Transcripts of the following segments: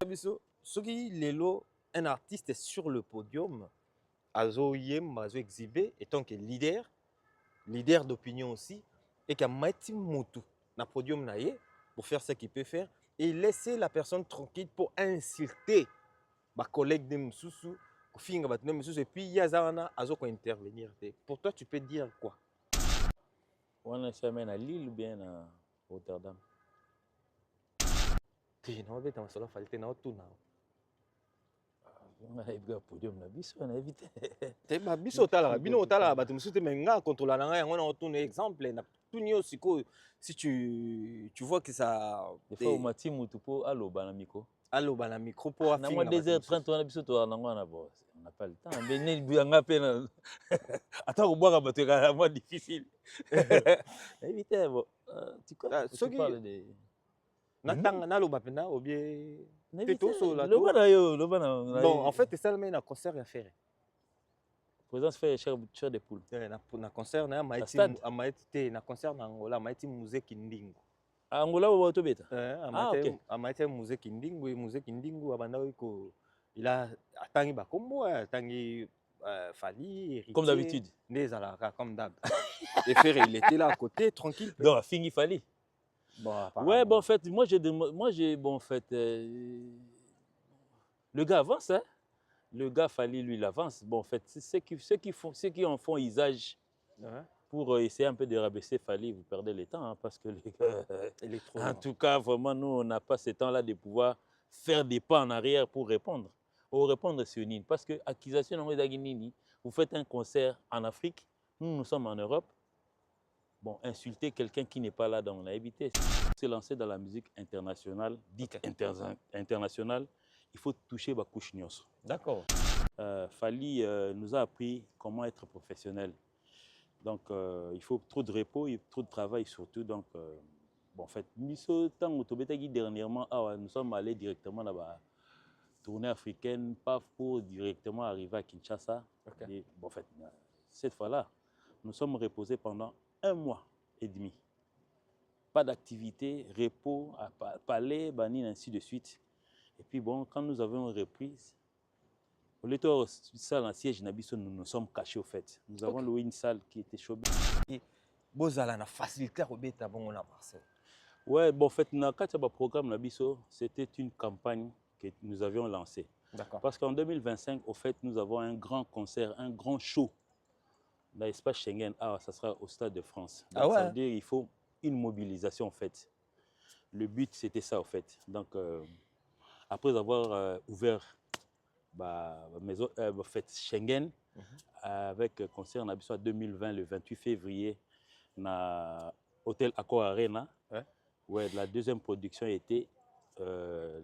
Ce qui lelo un artiste est sur le podium, azo yem, azo exhibé, étant que leader d'opinion aussi, et qu'il y a Maïti Moutou dans le podium pour faire ce qu'il peut faire et laisser la personne tranquille pour insulter ma collègue de Moussou, et puis il y a Zana azo ko intervenir. Pour toi, tu peux dire quoi? On a fait à Lille ou bien à Rotterdam? Tu n'as pas besoin de faire tout. On a eu un podium, on a évité. Tu as biso tala, bino tala, ba tu musu te menga contrôler la on a un exemple na tout nio siko si tu vois que ça des fois au matin mutu po allo banamiko. Allo banamiko po a finga. Na 2h30 on a biso to na ngwana bo. On n'a pas le temps. Mais ne bianga pena. Attends, boire ba te ga moi difficile. Éviter bon. Tu parles de Natanga na lo bapena ou bien bon, en fait, c'est ça le concert à faire. Présence fait cher de poule. Na concert na Maïti na concert na Angola Maïti musée Kindingo. Angola ou Tobeta? Maïti musée Kindingo abanda ko il a attendu ba kombo attendu Fali comme d'habitude. Comme d'hab. Et frère il était là à côté tranquille. Non, fini Fali. Bon, ouais, bon, en fait, moi, bon, en fait, le gars avance, hein. Le gars, Fali, lui, il avance. Bon, en fait, ceux qui en font usage pour essayer un peu de rabaisser Fali, vous perdez le temps, hein, parce que les gars, en tout cas, vraiment, nous, on n'a pas ce temps-là de pouvoir faire des pas en arrière pour répondre. Ou répondre sur Nini. Parce que, accusation, vous faites un concert en Afrique, nous sommes en Europe. Bon, insulter quelqu'un qui n'est pas là dans la évité. Se lancer dans la musique internationale, dite internationale, il faut toucher ma couche nyos. D'accord. Fali nous a appris comment être professionnel. Donc, il faut trop de repos et trop de travail surtout. Donc, bon, en fait, dernièrement, nous sommes allés directement là-bas, tournée africaine, pas pour directement arriver à Kinshasa. Et, bon, en fait, cette fois-là, nous sommes reposés pendant 1 mois et demi. Pas d'activité, repos, palais, banine, ainsi de suite. Et puis bon, quand nous avons reprise, au lieu de salle en siège, nous nous sommes cachés au fait. Nous avons loué une salle qui était chaude. Et vous avez la facilité à remettre bon à Marseille. Ouais, bon, en fait, dans le programme c'était une campagne que nous avions lancée. Parce qu'en 2025, au fait, nous avons un grand concert, un grand show. Dans l'espace Schengen, ça sera au Stade de France. Donc, ça veut dire qu'il faut une mobilisation en fait. Le but c'était ça en fait. Donc après avoir ouvert maison Schengen avec concert en 2020 le 28 février na hôtel Accor Arena. Ouais, la deuxième production était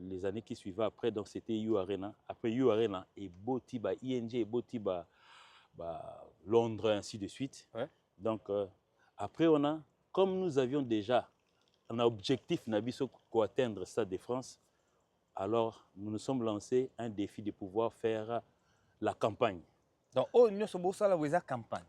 les années qui suivaient après, donc c'était U Arena. Après U Arena et Botiba ING et Botiba Londres, ainsi de suite. Donc, après, comme nous avions déjà un objectif pour atteindre le Stade de France, alors nous nous sommes lancés un défi de pouvoir faire la campagne. Donc, nous sommes la campagne.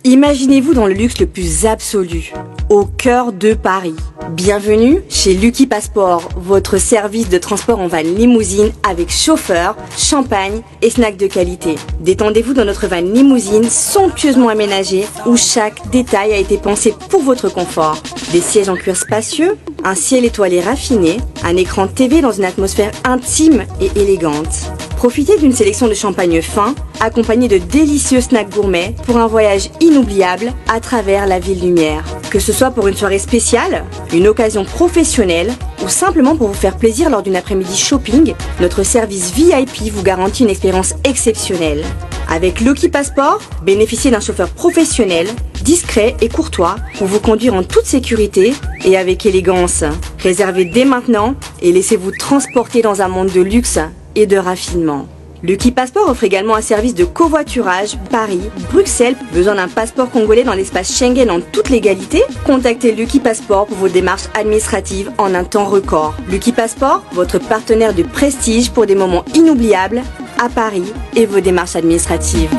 Imaginez-vous dans le luxe le plus absolu, au cœur de Paris. Bienvenue chez Lucky Passport, votre service de transport en van limousine avec chauffeur, champagne et snacks de qualité. Détendez-vous dans notre van limousine somptueusement aménagée où chaque détail a été pensé pour votre confort. Des sièges en cuir spacieux, un ciel étoilé raffiné, un écran TV dans une atmosphère intime et élégante. Profitez d'une sélection de champagne fin, accompagné de délicieux snacks gourmets pour un voyage inoubliable à travers la ville lumière. Que ce soit pour une soirée spéciale, une occasion professionnelle ou simplement pour vous faire plaisir lors d'une après-midi shopping, notre service VIP vous garantit une expérience exceptionnelle. Avec Lucky Passport, bénéficiez d'un chauffeur professionnel, discret et courtois pour vous conduire en toute sécurité et avec élégance. Réservez dès maintenant et laissez-vous transporter dans un monde de luxe et de raffinement. Lucky Passport offre également un service de covoiturage Paris, Bruxelles. Besoin d'un passeport congolais dans l'espace Schengen en toute légalité? Contactez Lucky Passport pour vos démarches administratives en un temps record. Lucky Passport, votre partenaire de prestige pour des moments inoubliables à Paris et vos démarches administratives.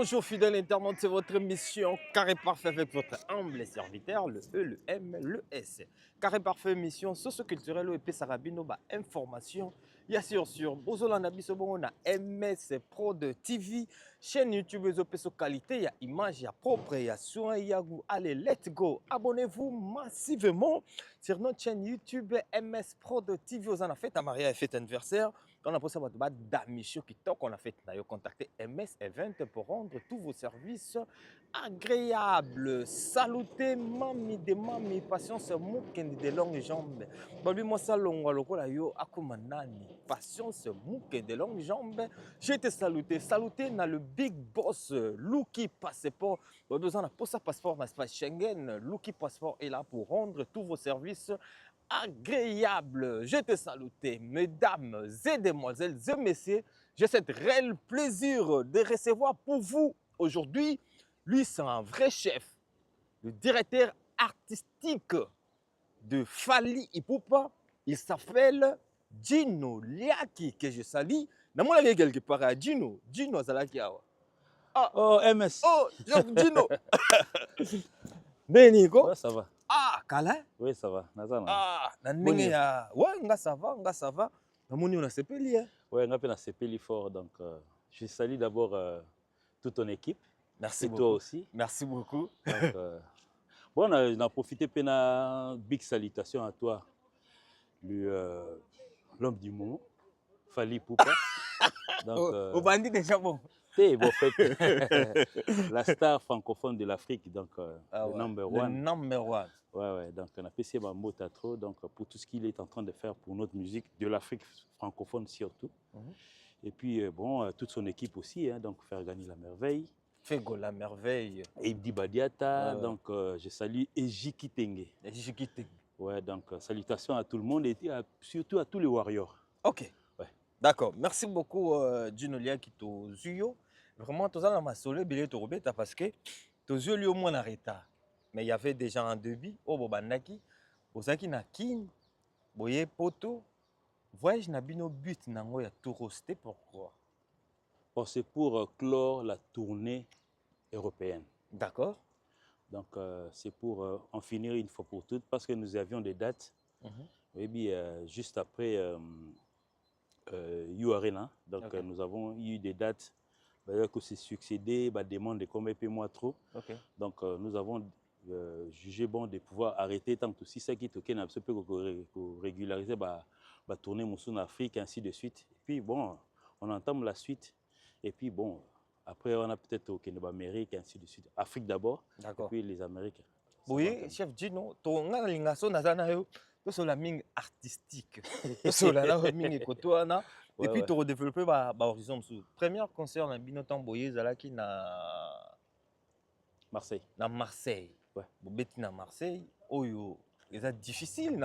Bonjour fidèles internautes, c'est votre émission Carré Parfait avec votre humble serviteur, le E, le M, le S. Carré Parfait émission socio-culturelle ou épée sarabino, information. Il y a sur Bozolanda Bisobon, on a MS Pro de TV, chaîne YouTube, les qualité, il y a image, il y a propre, il y a soin, il y a goût. Allez, let's go. Abonnez-vous massivement sur notre chaîne YouTube MS Pro de TV. Vous en avez fait à Maria et fête anniversaire. On a posé votre d'Amicho qui toque, on a fait contacter MS Event pour rendre tous vos services agréables. Salutez, mami de mami, patience, mouken de longues jambes. Babi, moi, ça, longue, lokola yo, akumanani. Patience, mouken de longues jambes. Je te saluté. Saluté dans le big boss, Lucky Passport. Besoin d'un passeport, n'est-ce pas, Schengen. Lucky Passport est là pour rendre tous vos services agréable. Je te salue, mesdames et demoiselles et messieurs. J'ai cet réel plaisir de recevoir pour vous aujourd'hui. Lui, c'est un vrai chef, le directeur artistique de Fally Ipupa. Il s'appelle Gino Liaki, que je salue. Dans mon avis, quelque part à Gino. Gino Zalakiawa. Ah, oh, MS. Oh, Gino. Beniko. Ouais, ça va. Ah, Kala? Oui, ça va. Ah, nandenge ya. Ouais, nga ça va, nga ça va. Namoni on a sepeli hein. Ouais, on a appelé sepeli fort donc je salue d'abord toute ton équipe. Merci beaucoup. Et toi aussi. Merci beaucoup. Donc, bon, on a profité pour une big salutation à toi, l'homme du moment, Fally Ipupa. Donc, au bandit déjà bon. Bon, fait, la star francophone de l'Afrique, donc le number one. Le number one. Ouais, donc on a passé un mot à trop, donc pour tout ce qu'il est en train de faire pour notre musique, de l'Afrique francophone surtout. Et puis, bon, toute son équipe aussi, hein, donc faire gagner la merveille. Fego la merveille. Ebdi Badiata, donc je salue Eji Kitenge. Eji Kitenge. Ouais, donc salutations à tout le monde et surtout à tous les warriors. Ok. Ouais. D'accord. Merci beaucoup, Gino Liaki Tozuyo. Vraiment, tout ça, on m'a solé, billet de Robeta parce que Tozuyo lui au moins en retard. Mais il y avait déjà un débit. Oh, Bobandaki. Bozaki na kin. Boye poto. Voyage na bino but nango ya tout rosté. Pourquoi? C'est pour clore la tournée européenne. D'accord. Donc, c'est pour en finir une fois pour toutes parce que nous avions des dates. Et puis, juste après U Arena, donc nous avons eu des dates que c'est succédé, demande de combien de mois trop. Donc, nous avons jugé bon de pouvoir arrêter tant que si ça qui toquait un peu pour régulariser la tournée Moussou en Afrique, ainsi de suite. Et puis, bon, on entame la suite. Et puis, bon, après, on a peut-être au Kenya, Amérique, ainsi de suite. Afrique d'abord, et puis les Américains. Oui, chef Gino, ton organisation c'est la mine artistique. C'est la mine écotoana. Et puis, tu as développé l'horizon. Premier concert, on a bien entendu Boye Zalaki na Marseille. Na Marseille. Ouais. Bobeti na Marseille. Oyo, c'est difficile.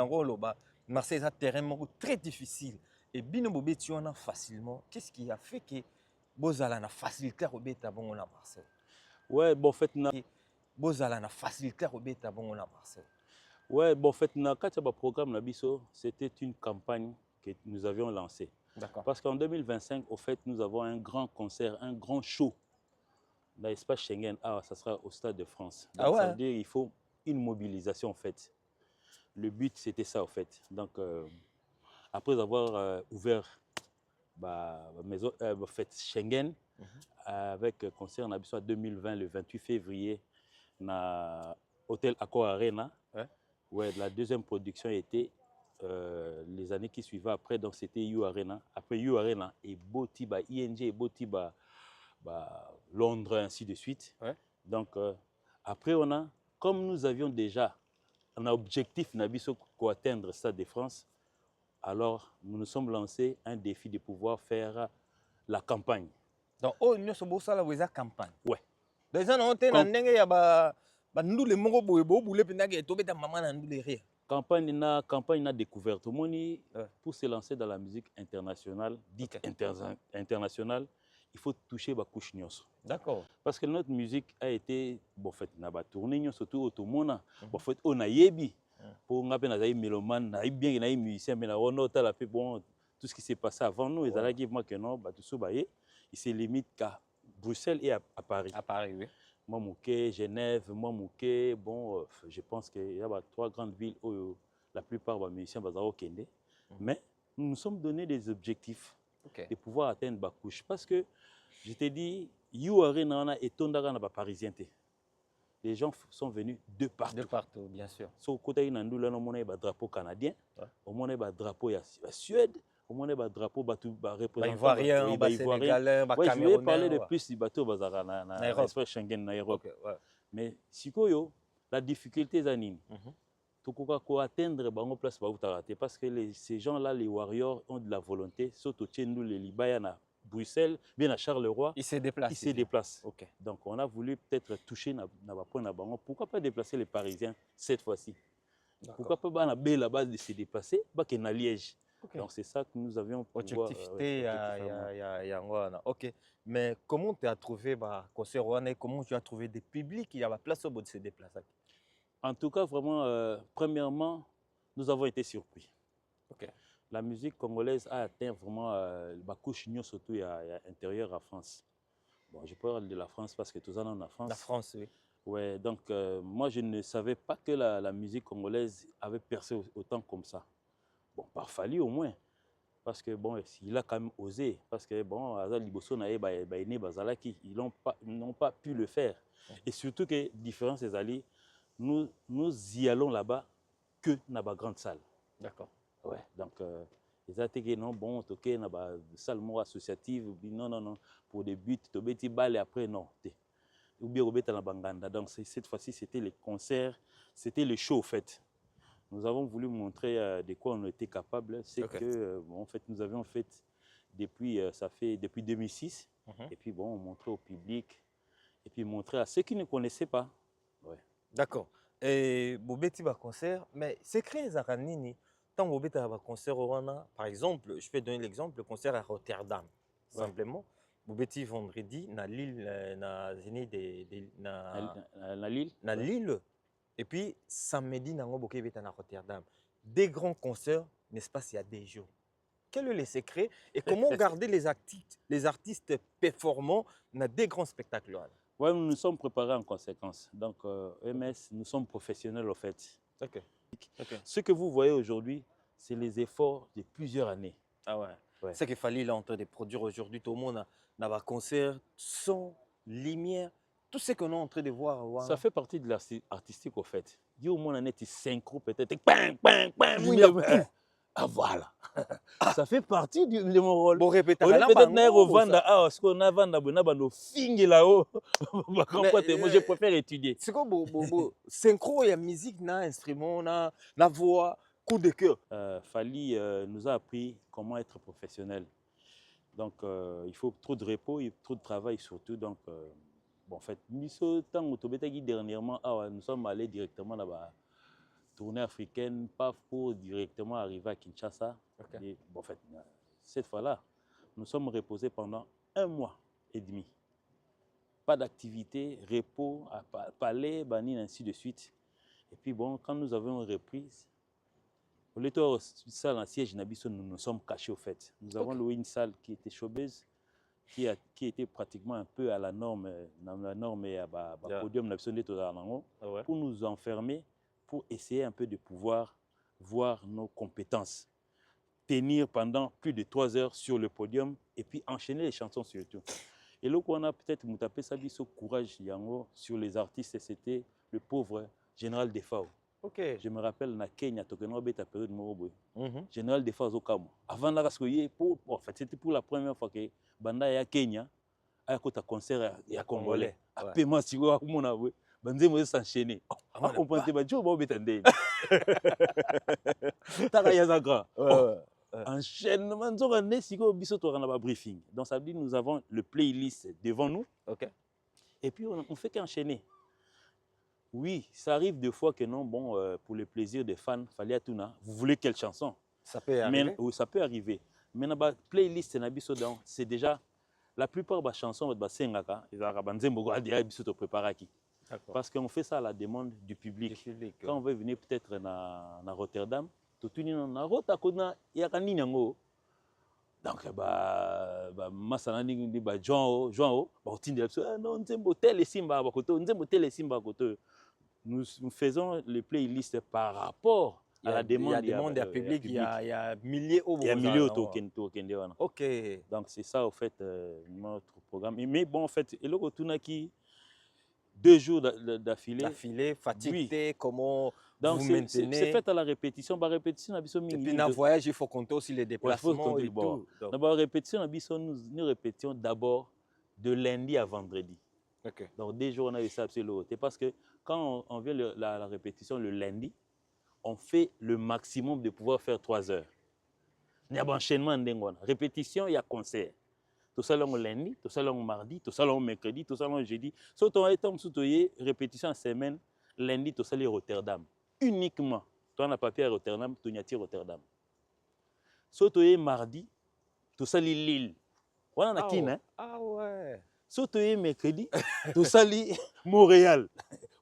Marseille, c'est un terrain très difficile. Et bien, Bobeti, on a facilement. Qu'est-ce qui a fait que Bozala na facilité Robeta bon à Marseille? Ouais, bon, en fait, Bozala na facilité Robeta bon à Marseille. Ouais, bon, en fait, quand le programme Nabiso, c'était une campagne que nous avions lancée. D'accord. Parce qu'en 2025, au fait, nous avons un grand concert, un grand show dans l'espace Schengen. Ah, ça sera au Stade de France. Donc, ça veut dire qu'il faut une mobilisation, en fait. Le but, c'était ça, en fait. Donc, après avoir ouvert maison, fête Schengen, avec concert en 2020, le 28 février, dans l'hôtel Accor Arena. Ouais, la deuxième production était les années qui suivaient après, donc c'était U Arena. Après U Arena, et Botiba, ING, et Botiba, Londres, ainsi de suite. Donc, après, comme nous avions déjà un objectif pour atteindre ça de France, alors nous nous sommes lancés un défi de pouvoir la campagne. Donc, nous sommes la campagne. Ouais. Déjà, on a campagne n'a découverte. Pour se lancer dans la musique internationale, dite internationale, il faut toucher la couche. D'accord. Parce que notre musique a été tournée surtout au monde. On a yebi pour les mélomane, bien les musiciens, mais on a tout ce qui s'est passé avant nous. Ils ont dit que non, il se limite qu'à Bruxelles et à Paris. À Paris, oui. Moi, Mouké, Genève, moi, Mouké, bon, je pense qu'il y a 3 grandes villes où la plupart des musiciens sont au Kende. Mais nous nous sommes donné des objectifs de pouvoir atteindre la couche. Parce que, je t'ai dit, Youare et Tondara parisien. Les gens sont venus de partout. De partout, bien sûr. So, côté Nandula, on a un drapeau canadien, on a un drapeau de Suède, on a un drapeau représentant ivoirien, sénégalais, camerounais. Je voulais parler de plus du bateau dans l'espace Schengen, en Europe. Mais si la difficulté est nini. Pour atteindre la place parce que ces gens-là, les warriors, ont de la volonté. Surtout nous, les Libyens, à Bruxelles, bien à Charleroi, ils se déplacent. Donc on a voulu peut-être toucher na point. Pourquoi pas déplacer les Parisiens cette fois-ci? Pourquoi pas à la base de se déplacer, à Liège? Donc c'est ça que nous avions objectivité. Ok. Mais comment tu as trouvé concert rwandais? Comment tu as trouvé des publics qui a la place au bout de se déplacer? En tout cas, vraiment, premièrement, nous avons été surpris. La musique congolaise a atteint vraiment la couche surtout à l'intérieur de la France. Bon, je parle de la France parce que tout ça dans la France. La France, oui. Ouais, donc moi, je ne savais pas que la musique congolaise avait percé autant comme ça. Bon, par Fally au moins. Parce que bon, il a quand même osé. Parce que bon, ils n'ont pas pu le faire. Et surtout que, différence des alliés, nous y allons là-bas que dans la grande salle. D'accord. Ouais, donc, ils ont dit non, bon, ok, dans la salle associative, non, pour des buts, tu bêtis balle et après, non. Ou bien, dans la banganda. Donc, cette fois-ci, c'était les concerts, c'était le show, en fait. Nous avons voulu montrer de quoi on était capable. C'est que, bon, en fait, nous avions fait depuis 2006. Et puis, bon, on montrait au public, et puis montrer à ceux qui ne connaissaient pas. Ouais. D'accord. Et Bobeti va concert, mais c'est créé Zaranini. Tant Bobeti va concert au Rwanda, par exemple, je vais donner l'exemple, le concert à Rotterdam. Simplement, Bobeti vendredi, na Lille, na Lille. Et puis samedi, na Ngoboke Beta na Rotterdam. Des grands concerts, n'est-ce pas, il y a des jours. Quel est le secret et comment garder les artistes performants dans des grands spectacles? Oui, nous nous sommes préparés en conséquence. Donc, MS, nous sommes professionnels, au fait. Ce que vous voyez aujourd'hui, c'est les efforts de plusieurs années. Ah ouais. C'est qu'il fallait en train de produire aujourd'hui. Tout le monde a un concert, son, lumière, tout ce qu'on est en train de voir. Ouais. Ça fait partie de l'artistique, au fait. Il y a au moins un synchro, peut-être. Ah voilà. Ça fait partie de mon rôle. Bon, répétez. Peut-être ce qu'on a vendu fingi là-haut. Moi, je préfère étudier. C'est quoi, synchro, il y a musique, instrument, la voix, coup de cœur. Fally nous a appris comment être professionnel. Donc, il faut trop de repos, il faut trop de travail surtout. Donc, bon, en fait, dernièrement, nous sommes allés directement là-bas. Tournée africaine, pas pour directement arriver à Kinshasa. Et, bon, en fait, cette fois-là, nous sommes reposés pendant 1 mois et demi. Pas d'activité, repos, palais, banine, ainsi de suite. Et puis bon, quand nous avons une reprise, au lieu de salle en siège, nous nous sommes cachés au fait. Nous avons loué une salle qui était chaubeuse, qui était pratiquement un peu à la norme et à podium pour nous enfermer, pour essayer un peu de pouvoir voir nos compétences, tenir pendant plus de 3 heures sur le podium et puis enchaîner les chansons surtout. Et là où on a peut-être tapé ça dit ce courage yango sur les artistes, c'était le pauvre Général Defao. Je me rappelle na Kenya tokeno beta période morobo. Général Defao Zokamo. Avant la raskoye en fait c'était pour la première fois que banda ya Kenya a un concert ya congolais. Après moi si vous mon avoué banze mo s'enchaîner. On comprend pas jo bo beta ndé. Taka ya zagra. Enchaînement nzokane siko biso to na ba briefing. Donc ça veut dire nous avons le playlist devant nous. Et puis on fait qu'enchaîner. Oui, ça arrive des fois que non, bon, pour le plaisir des fans, fallait tout na. Vous voulez quelle chanson? Ça peut arriver. Oui, ça peut arriver. Mais dans la playlist, c'est déjà la plupart des chansons, parce qu'on fait ça à la demande du public. Quand on veut venir peut-être à Rotterdam, tout le monde a Donc, masana ni ba Joao, non, nzembo tel simba bakoto, nzembo tel simba bakoto. Nous faisons les playlists par rapport à la demande. Il y a demande du public, il y a milliers au Il y a milliers au token. Ok. Donc, c'est ça, au fait, notre programme. Mais bon, en fait, et le retour qui 2 jours d'affilée. D'affilée, fatigué, oui. Comment donc, vous maintenez. C'est fait à la répétition. La répétition, et puis, dans le voyage, il faut compter aussi les déplacements et tout. Dans la répétition, nous répétions d'abord de lundi à vendredi. Okay. Donc, 2 jours, on a eu ça absolument. Parce que quand on vient la répétition le lundi, on fait le maximum de pouvoir faire 3 heures. Il y a un enchaînement. Répétition, il y a concert. Tout ça le lundi, tout ça le mardi, tout ça le mercredi, tout ça le jeudi. Surtout répétition en semaine, lundi, tout ça le Rotterdam. Uniquement. Toi, on a papier à Rotterdam, tu n'as Rotterdam. Surtout mardi, tout ça Lille. On a Kina. Ah ouais. Surtout mercredi, tout ça Montréal.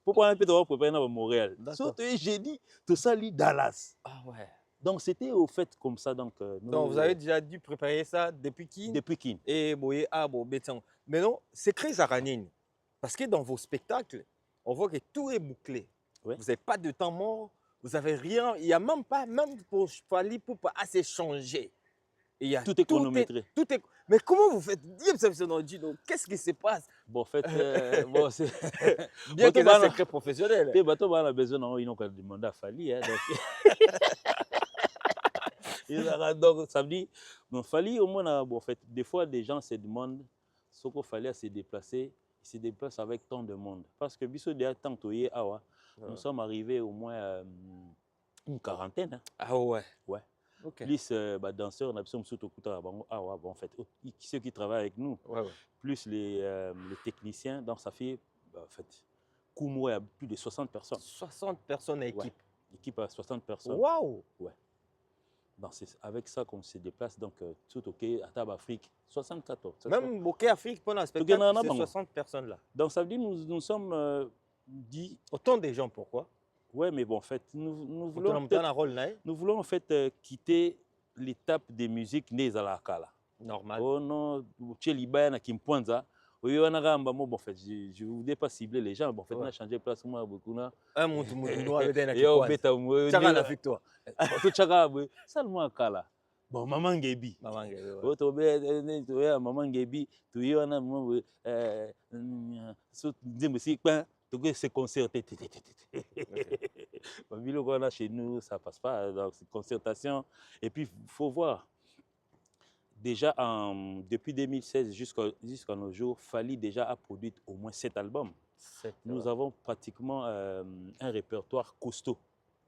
Pourquoi on peut te préparer à Montréal? Surtout jeudi, tout ça Dallas. Ah ouais. Donc, c'était au fait comme ça. Donc, vous avez déjà dû préparer ça depuis qui? Depuis qui? Et mais non, c'est très aranine. Parce que dans vos spectacles, on voit que tout est bouclé. Ouais. Vous n'avez pas de temps mort, vous n'avez rien. Il n'y a même pas, même pour Fally Ipupa assez changé. Tout est chronométré. Mais comment vous faites? Qu'est-ce qui se passe? Bon, en fait, c'est bientôt un secret professionnel. On a besoin de demander à Fally. Donc, ça veut dire, Fally, au moins, en fait, des fois, des gens se demandent ce qu'il fallait se déplacer. Ils se déplacent avec tant de monde. Parce que, nous sommes arrivés au moins une quarantaine. Ah ouais? Ouais. Okay. Plus danseurs, en fait, ceux qui travaillent avec nous, plus les techniciens. Donc, ça fait, en fait, Koumo a plus de 60 personnes. 60 personnes à équipe? Ouais. Équipe à 60 personnes. Waouh! Ouais. Donc, c'est avec ça qu'on se déplace, donc, tout OK, à Table Afrique, 64. Même OK Afrique, pendant un spectacle, c'est 60 personnes là. Donc, ça veut dire que nous sommes dit... Autant de gens, pourquoi? Oui, mais bon, en fait, nous voulons en fait quitter l'étape des musiques nées à la Kala. Normal. Oh non, Tchelibana qui me pointe ça. Oui, on a bon, en fait, je ne voulais pas cibler les gens. Bon, en fait, on a changé de place. Moi, beaucoup là. Un monde avec des nakipoins. Tchaga avec toi. Tout Tchaga, seulement Kala. Bon, maman Gebi. Maman Gebi. Maman Gebi, tu y en a, c'est concerté. Chez nous, ça ne passe pas. Donc, c'est concertation. Et puis, il faut voir. Déjà, depuis 2016 jusqu'à nos jours, Fally déjà a produit au moins 7 albums. Nous avons pratiquement un répertoire costaud.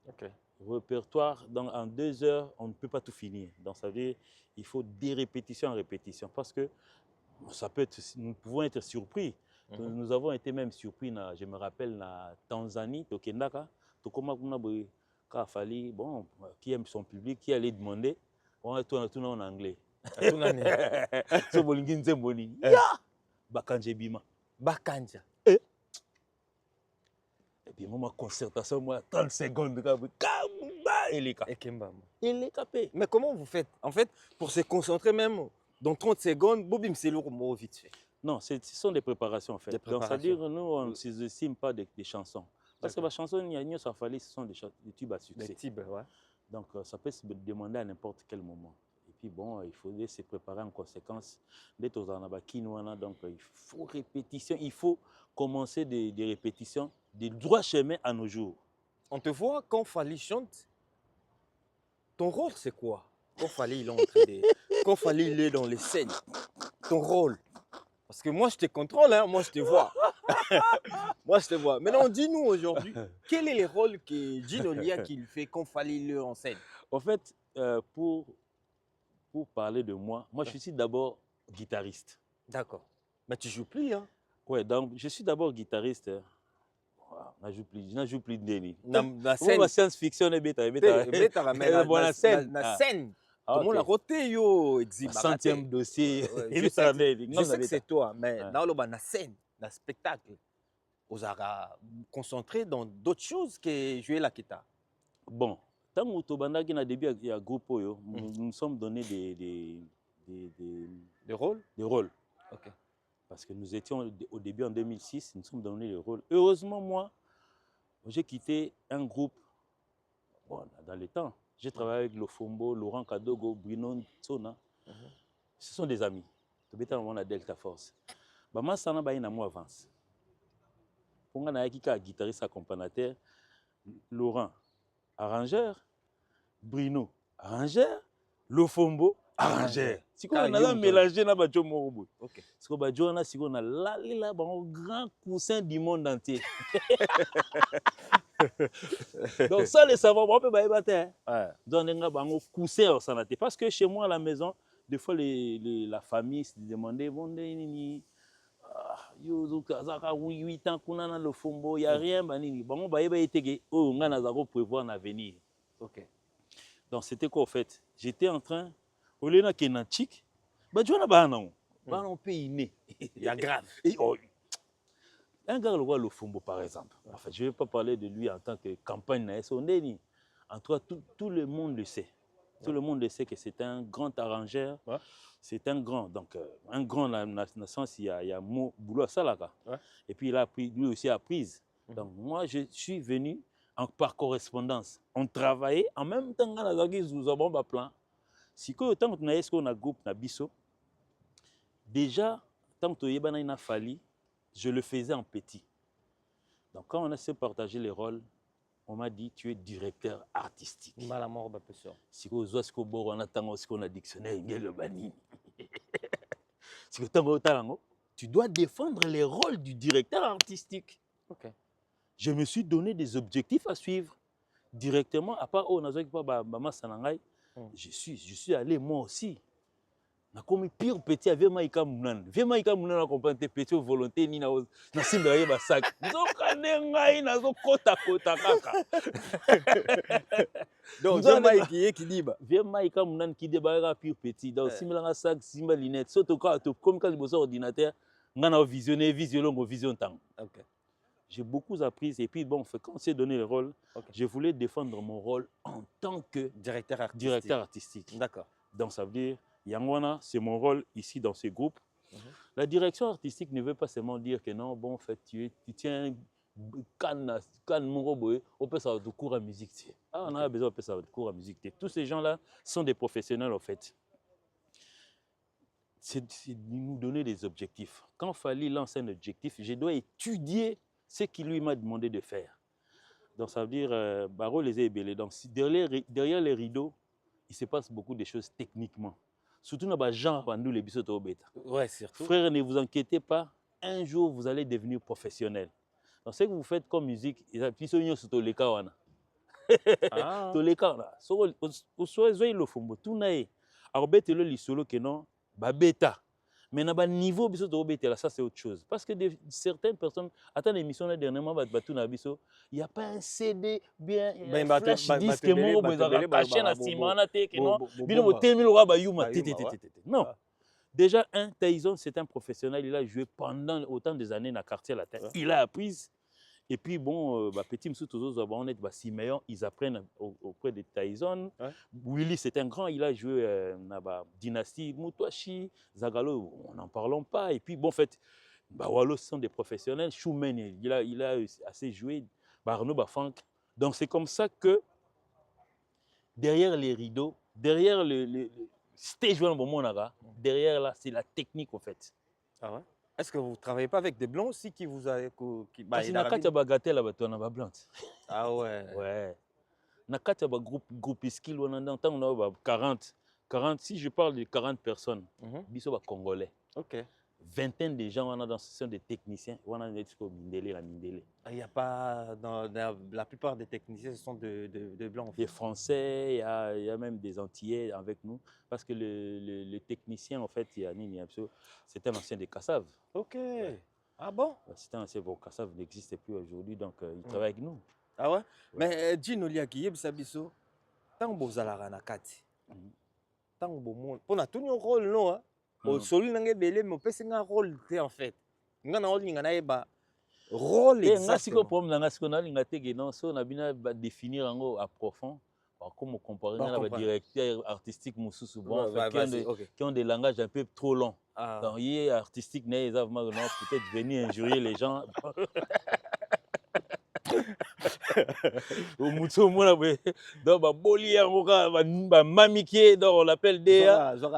Okay. Répertoire, donc en 2 heures, on ne peut pas tout finir. Donc, ça veut dire qu'il faut des répétitions en répétition. Parce que ça peut être, nous pouvons être surpris. Nous avons été même surpris, je me rappelle, en Tanzanie, au Kendaka, Fally, bon, qui aime son public, qui allait demander, on tourne en anglais. Bakanja Bima. Bakanja. Et puis, moi, concertation, moi, 30 secondes, il est capé. Mais comment vous faites? En fait, pour se concentrer même dans 30 secondes, Bobim, c'est lourd, vite fait. Non, ce sont des préparations en fait. Donc, c'est-à-dire nous, on ne sous-estime pas des chansons. Parce que les chansons, ce sont des tubes à succès. Des tubes, ouais. Donc, ça peut se demander à n'importe quel moment. Et puis, bon, il faut se préparer en conséquence. Donc, il faut répétition. Il faut commencer des répétitions, des droits chemins à nos jours. On te voit quand Fally chante. Ton rôle, c'est quoi? Quand Fally, il est dans les scènes. Ton rôle? Parce que moi, je te contrôle, hein? Moi, je te vois. Moi, je te vois. Maintenant, dis-nous aujourd'hui, quel est le rôle que Gino Lia qu'il fait quand Fally le en scène? En fait, pour parler de moi, je suis d'abord guitariste. D'accord. Mais tu joues plus, hein? Oui, donc je suis d'abord guitariste. Je ne joue plus de déni. La scène. La science-fiction est bête. La scène. Comment la roté yo exhibe. 100e dossier. Je sais que c'est toi, mais dans la scène, dans le spectacle, vous avez concentré dans d'autres choses que jouer la guitare. Bon, tant que au début il y a groupe nous sommes donné De rôle? Des rôles. Ok. Parce que nous étions au début en 2006, nous sommes donnés le rôle. Heureusement, moi, j'ai quitté un groupe dans les temps. J'ai travaillé avec Lofombo, Laurent Kadogo, Bruno Tsona. Ce sont des amis. Tu es à Delta Force. Moi, ça n'a pas été moi avance. Pour moi, il y a un guitariste accompagnateur, Laurent, arrangeur, Bruno, arrangeur, Lofombo, arrangeur. Si on a mélangé na bajo morobo. OK. Si on bajo na si on a là grand coussin du monde entier. Donc ça les savants on peut pas battre. Donc on a bango coussin ça n'a parce que chez moi à la maison des fois la famille se demandait bon nini yo zaka 8 ans kuna na Lofombo y a rien banini bango ba etege oh nga na zako prévoir l'avenir. OK. Donc c'était quoi en fait? J'étais en train au lieu de na chic, bah tu vois na on peut inné. Il y a grave. Un gars le roi Lofombo par exemple. En fait, je ne vais pas parler de lui en tant que campagne na SONDENI. En tout cas, tout le monde le sait. Tout le monde le sait que c'est un grand arrangeur. C'est un grand. Donc un grand dans le sens il y a mot boulot à Salaka. Et puis il a pris lui aussi a prise. Donc moi je suis venu par correspondance. On travaillait en même temps que nous avons un plan. Si tant que nous avons un groupe na biso, déjà tant que nous avons fallu, je le faisais en petit. Donc quand on a essayé de partager les rôles, on m'a dit tu es directeur artistique. Si vous avez un dictionnaire, tu dois défendre les rôles du directeur artistique. Okay. Je me suis donné des objectifs à suivre directement. À part je suis allé moi aussi. Na comme pire petit avec Maïka Mounan. Viens Maïka Mounan accompagner tes petits volontés ni na simba ba sac. Zokane ngai na zo kota kaka. Donc viens Maïka qui dit ba. Viens Maïka Mounan qui débarque pire petit. Donc simba nga sac simba lunette. Surtout quand comme quand le ordinateur ngana visionner vision temps. OK. J'ai beaucoup appris et puis bon, quand on s'est donné le rôle, je voulais défendre mon rôle en tant que directeur artistique. D'accord. Donc ça veut dire Yangwana, c'est mon rôle ici dans ce groupe. La direction artistique ne veut pas seulement dire que non, bon, en fait, tu tiens can mon on peut savoir de cours à musique. On a besoin de savoir de cours à musique. Tous ces gens-là sont des professionnels en fait. C'est de nous donner des objectifs. Quand Fally lance un objectif, je dois étudier ce qu'il lui m'a demandé de faire. Donc ça veut dire, Baro les a ébellés. Donc derrière les rideaux, il se passe beaucoup de choses techniquement. Surtout dans le genre, nous les bisous bêta. Ouais, surtout. Frères, ne vous inquiétez pas, un jour vous allez devenir professionnel. Donc ce que vous faites comme musique, ils appuient sur les cas. Tous les cas. Au soir, le font tout naï. Alors bête le solo que non, bah bêta. Mais dans le niveau biso to bêta ça c'est autre chose. Parce que certaines personnes attendent l'émission là dernièrement tout na biso, il y a pas un CD bien flash disque mo bezaka caché na simana te que non. Bino mo temilo wa ba yuma non. Déjà Tyson c'est un professionnel, il a joué pendant autant des années dans quartier latin. Il a appris. Et puis bon, petit monsieur tous on est Simeon, ils apprennent auprès de Tyson. Willy c'est un grand, il a joué dans la dynastie Mutwashi, Zagalo, on n'en parlons pas. Et puis bon en fait, Wallo sont des professionnels. Schumann, il a assez joué. Arnaud Bafunk. Donc c'est comme ça que derrière les rideaux, derrière le stage derrière là c'est la technique en fait. Ah ouais? Est-ce que vous ne travaillez pas avec des blancs aussi qui vous a... Parce que Nakata Bagaté là, tu as blanc. Ah ouais? Ouais. Nakata groupe skill, on a 40. Si je parle de 40 personnes, ils sont congolais. OK. Vingtaine de gens, on a dans ce sont des techniciens, on a des Mindele. Il n'y a pas... Dans la plupart des techniciens, ce sont de blancs. Des Français, il y a même des Antillais avec nous. Parce que le technicien, en fait, c'est un ancien des Kassav. OK. Ouais. Ah bon? C'est un ancien des Kassav, n'existe plus aujourd'hui, donc il travaille avec nous. Ah ouais? Mais Gino Liaki, Sabiso, tant que vous allez à la Kati, tant que vous on a tout un rôle, non? Au sol, on a belé, mais on peut un rôle en fait. On a un rôle exactement. Problème dans ce qu'on a définir en haut à profond. Comme on compare Bon, avec directeur artistique Moussou, bon, qui ont des langages un peu trop longs. Donc, il est artistique, peut-être venir injurier les gens. Au Moussou, donc, Mamiki, donc on l'appelle Déa. Donc,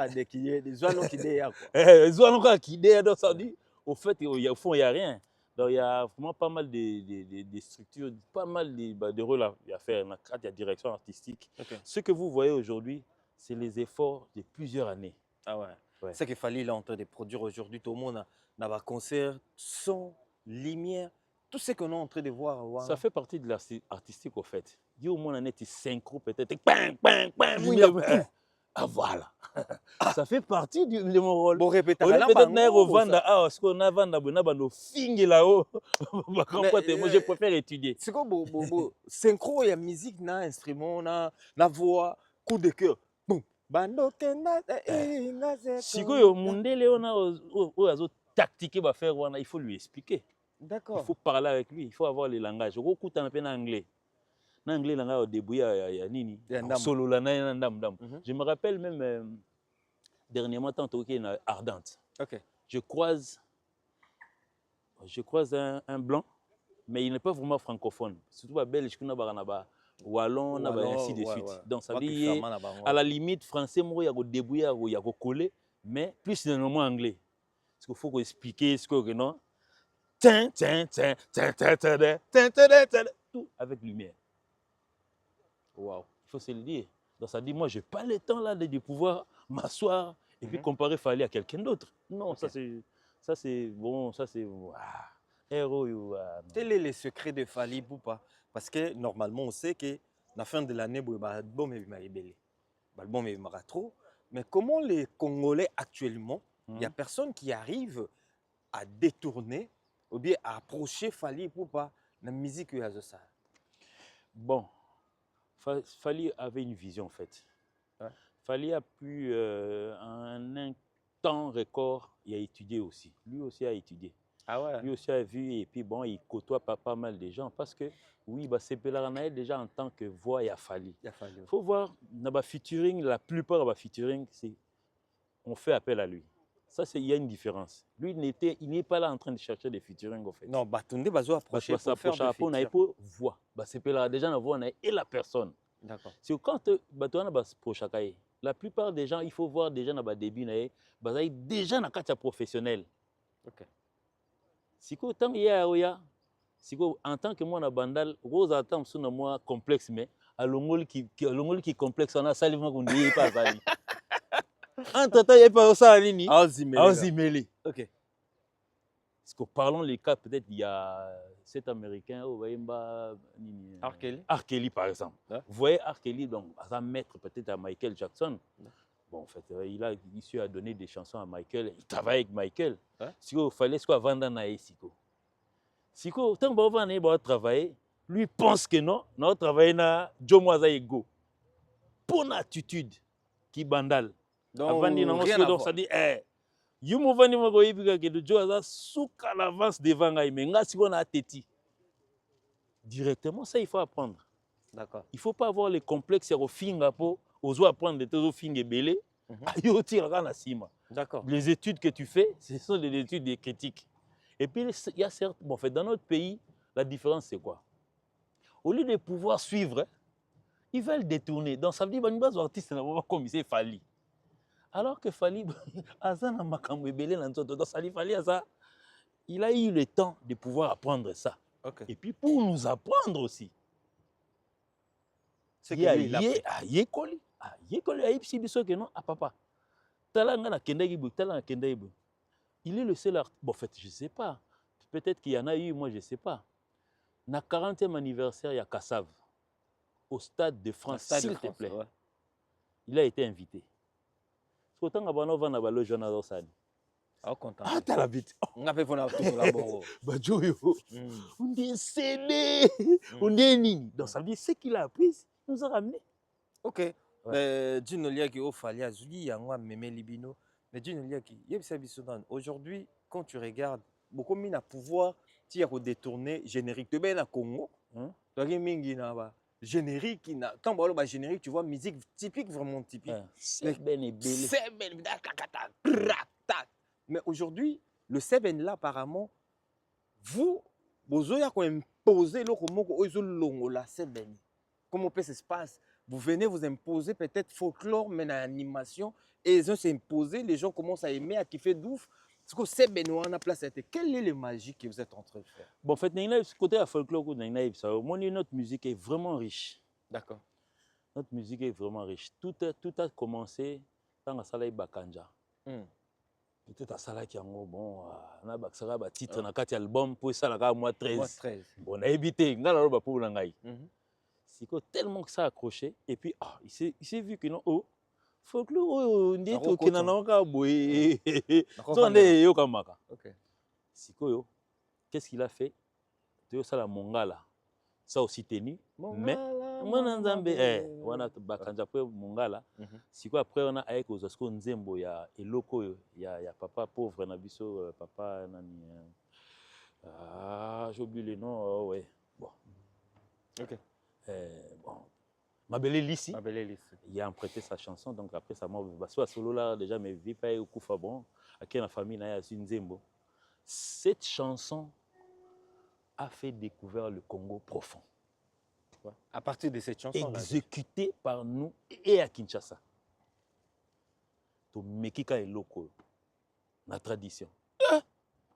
ça dit, au fait, au fond, il n'y a rien. Donc, il y a vraiment pas mal de structures, pas mal de rôles à faire. Il y a direction artistique. Ce que vous voyez aujourd'hui, c'est les efforts de plusieurs années. Ah ouais. C'est qu'il fallait il est en train de produire aujourd'hui. Tout le monde a un concert, son, lumière, tout ce qu'on est en train de voir. Wow. Ça fait partie de l'artistique, au fait. Il y a au moins un synchro, peut-être. Ah voilà. Ça fait partie de mon rôle. Bon, répétez. Peut-être au Vanda, ce qu'on a Vanda, nos fingers là-haut. Moi, je préfère étudier. C'est quoi, synchro, il y a musique, instrument, la voix, coup de cœur. Boum. Bando kenda, si vous mundele on a tactique va faire, il faut lui expliquer. D'accord. Il faut parler avec lui, il faut avoir le langage. Au coup, tu as un anglais. En anglais, il y a débrouillé à Nini. Solo là, je me rappelle même dernièrement, tant que Ardente. Je croise un blanc, mais il n'est pas vraiment francophone. Surtout à Belge, Wallon, ainsi de suite. Donc ça veut dire, à la limite, français, il y a débrouillé, il y a collé, mais plus normalement anglais. Parce qu'il faut expliquer ce que non. Tout avec lumière. Wow. Il faut se le dire. Donc ça dit, moi, je n'ai pas le temps là de pouvoir m'asseoir et puis comparer Fally à quelqu'un d'autre. Non, ça c'est bon, ça c'est héros. Quel est le secret de Fally Ipupa? Parce que normalement, on sait que la fin de l'année, l'album est trop. Mais comment les Congolais actuellement, il n'y a personne qui arrive à détourner ou bien à approcher Fally Ipupa dans la musique qu'il y a de ça? Bon, Fally avait une vision en fait. Fally a pu, en un temps record, il a étudié aussi. Lui aussi a étudié. Ah ouais. Lui aussi a vu et puis bon, il côtoie pas mal de gens parce que oui, c'est Pelaranaï déjà en tant que voix, il a Fally. Il faut voir, dans le featuring, la plupart de featuring, on fait appel à lui. Ça, il y a une différence. Lui, il n'est pas là en train de chercher des featuring en fait. Non, Batunde va approcher pour faire des featuring. On a pas voix. C'est déjà la voix et la personne. D'accord. C'est quand Batunde va approcher, la plupart des gens, il faut voir déjà dans le début, déjà dans le cadre professionnel. Ok. Si en tant que moi, bandal, rose attend sur moi complexe, mais à l'ongol qui complexe, on a salement qu'on dit pas ça. Entre-temps, il n'y a pas ça. Azimeli. Ok. Parce que parlons les cas, peut-être il y a cet Américain, R. Kelly par exemple. Vous voyez R. Kelly, donc, à mettre peut-être à Michael Jackson. Bon, en fait, il a donné des chansons à Michael, il travaille avec Michael. Si il fallait vendre na Siko. Siko, tant que va travailler, lui pense que non, non travailler na Joe Moisa Ego. Pour une attitude qui bandale. Donc, donc ça dit, you move on go ibiga que Joe Moisa souka l'avance devant nga mais nga siko na teti. Directement, ça il faut apprendre. D'accord. Il ne faut pas avoir les complexes au finga pour apprendre des choses finga belé. D'accord. Les études que tu fais, ce sont des études des critiques. Et puis il y a certes, bon, en fait, dans notre pays, la différence c'est quoi? Au lieu de pouvoir suivre, ils veulent détourner. Donc ça veut dire que les artistes ne comme il Fally. Alors que Fally, il a eu le temps de pouvoir apprendre ça. Okay. Et puis pour nous apprendre aussi. C'est qu'il il est le seul artiste. Bon, en fait, je ne sais pas. Peut-être qu'il y en a eu, moi, je ne sais pas. Na 40e anniversaire, il y a Kassav, au Stade de France, s'il te plaît. Ouais. Il a été invité. Autant que nous avons le loge dans Sani. Ah, content. Ah, t'as la bite. On a fait tout là-bas. On dit CD, on dit nini. Donc ça veut dire ce qu'il a appris, il nous a ramené. Ok. Mais Dino Liaki au Fally Azuli, il y a un mémé libino. Mais Dino Liaki, aujourd'hui, quand tu regardes, beaucoup de pouvoir, tu as détourné générique. Tu es bien à Congo, tu as mingi na ba générique, quand on parle générique, tu vois, musique typique, vraiment typique. C'est ben et belé. Mais aujourd'hui, le Seben là, apparemment, vous avez imposé le Seben. Comment ça se passe? Vous venez vous imposer peut-être folklore, mais dans l'animation, et ils ont s'imposé, les gens commencent à aimer, à kiffer d'ouf. Ce que Seben on a place, quelle est le magie que vous êtes en train de faire? Bon, en fait, côté folklore, notre musique est vraiment riche. D'accord. Notre musique est vraiment riche. Tout a commencé dans la salle Bakanja. Peut-être à salle qui bon, on a un titre dans quatre albums pour ça là mois 13. Bon, on a évité, on a la pour l'angai. C'est tellement que ça a accroché et puis il s'est vu que non folklore on dit que non ka boy. On est yo kamaka. OK. Sikoyo, qu'est-ce qu'il a fait? Tu ça la Mongala. Ça aussi tenu, mais on a bakanja pour Mongala. Si quoi après on a avec aux asko nzembo ya eloko ya papa pauvre na biso papa nani j'ai oublié le nom ouais bon. OK. Bon Mabele Lissi. Il a emprunté sa chanson donc après ça m'a soit solo là déjà mais vie pas au kufa bon à qui la famille na ya nzembo. Cette chanson a fait découvrir le Congo profond. À partir de cette chanson exécutée par nous et à Kinshasa. To mekika eloko na tradition.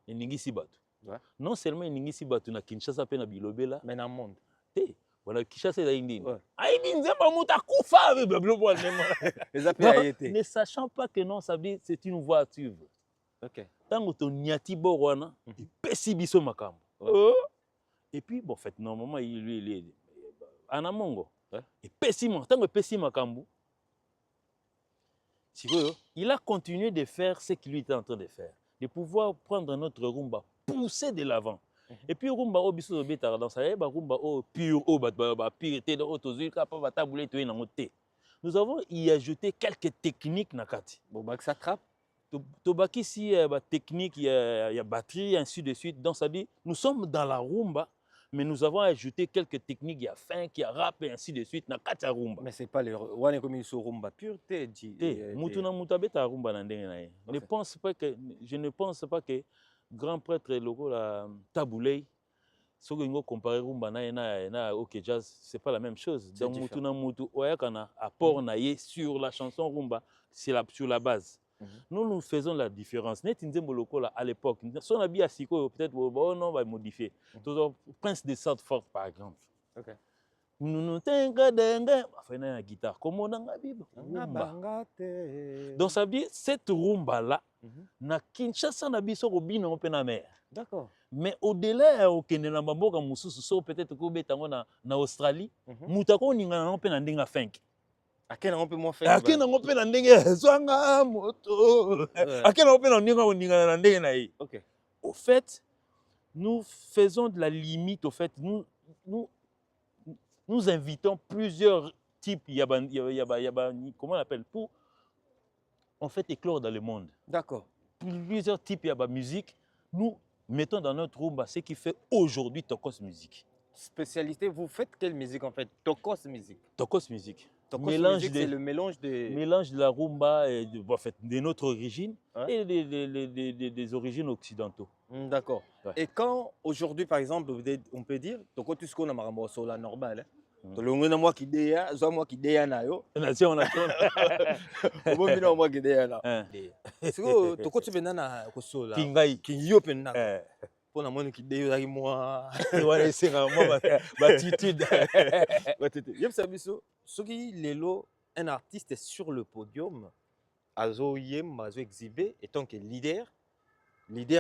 Eningi batu. Non seulement eningi batu na Kinshasa pe na Bilobela, mais dans le monde. Voilà Kinshasa est indine. Aïdi nzemba muta kufa ne sachant pas que non ça veut dire c'est une voiture. OK. Tango to nyati borwana, pesi biso makambo. Et puis, bon, en fait, normalement, il est Anamongo. Et pessima, tant que pessima Kambu, il a continué de faire ce qu'il était en train de faire, de pouvoir prendre notre rumba, pousser de l'avant. Et puis, rumba, au biso de bêta, dans sa rumba, au pur, au pureté, nous avons y ajouté quelques techniques, Nakati. Bon, bah, que ça trappe. Tobaki, si il y a technique, il y a batterie, ainsi de suite. Donc, ça dit, nous sommes dans la rumba. Mais nous avons ajouté quelques techniques, il y a funk, il y a rap et ainsi de suite. Rumba. Mais ce n'est pas le rumba pur. Je ne pense pas que grand prêtre logo la Taboulé, ce que nous comparons rumba na OK jazz, c'est pas la même chose. Donc Mutuna Mutu oyakana apport naie sur la chanson rumba, c'est sur la base. Nous faisons la différence. Net Nzembo Lokola à l'époque, son habit à Siko peut-être on va modifier. Prince de Southford par exemple. OK. Nous tenga denga, enfin la guitare comme on a bible. Donc ça veut dire cette rumba là na Kinshasa na biso robina on peut na mer. D'accord. Mais au-delà au Kenya na mboka mususu peut-être ko betango na Australie, mutako ninga na on peut na ndenga funk. À quel on peut moins faire? À quel on peut n'endenga zwanga moto. À quel on peut n'endenga. OK. Au fait, nous faisons de la limite. Au fait, nous invitons plusieurs types. Comment on appelle pour en fait éclore dans le monde. D'accord. Plusieurs types de musique. Nous mettons dans notre rumba ce qui fait aujourd'hui Tokos musique. Spécialité, vous faites quelle musique en fait? Tokos musique. Tokos musique. C'est le mélange de la rumba et de notre origine et des origines occidentaux. D'accord. Ouais. Et quand aujourd'hui, par exemple, on peut dire, tu ce qu'on a marre sur la normale. Moi qui déa, moi qui déa na yo. Nation na bon moi qui déa na. C'est que tu peux na ko so la. Kingai. Kinyo penna. Pour la monnaie qui déa moi. Voilà c'est moi attitude. Yep sabiso. Ce qui lelo un artiste est sur le podium, azo exhibé étant que leader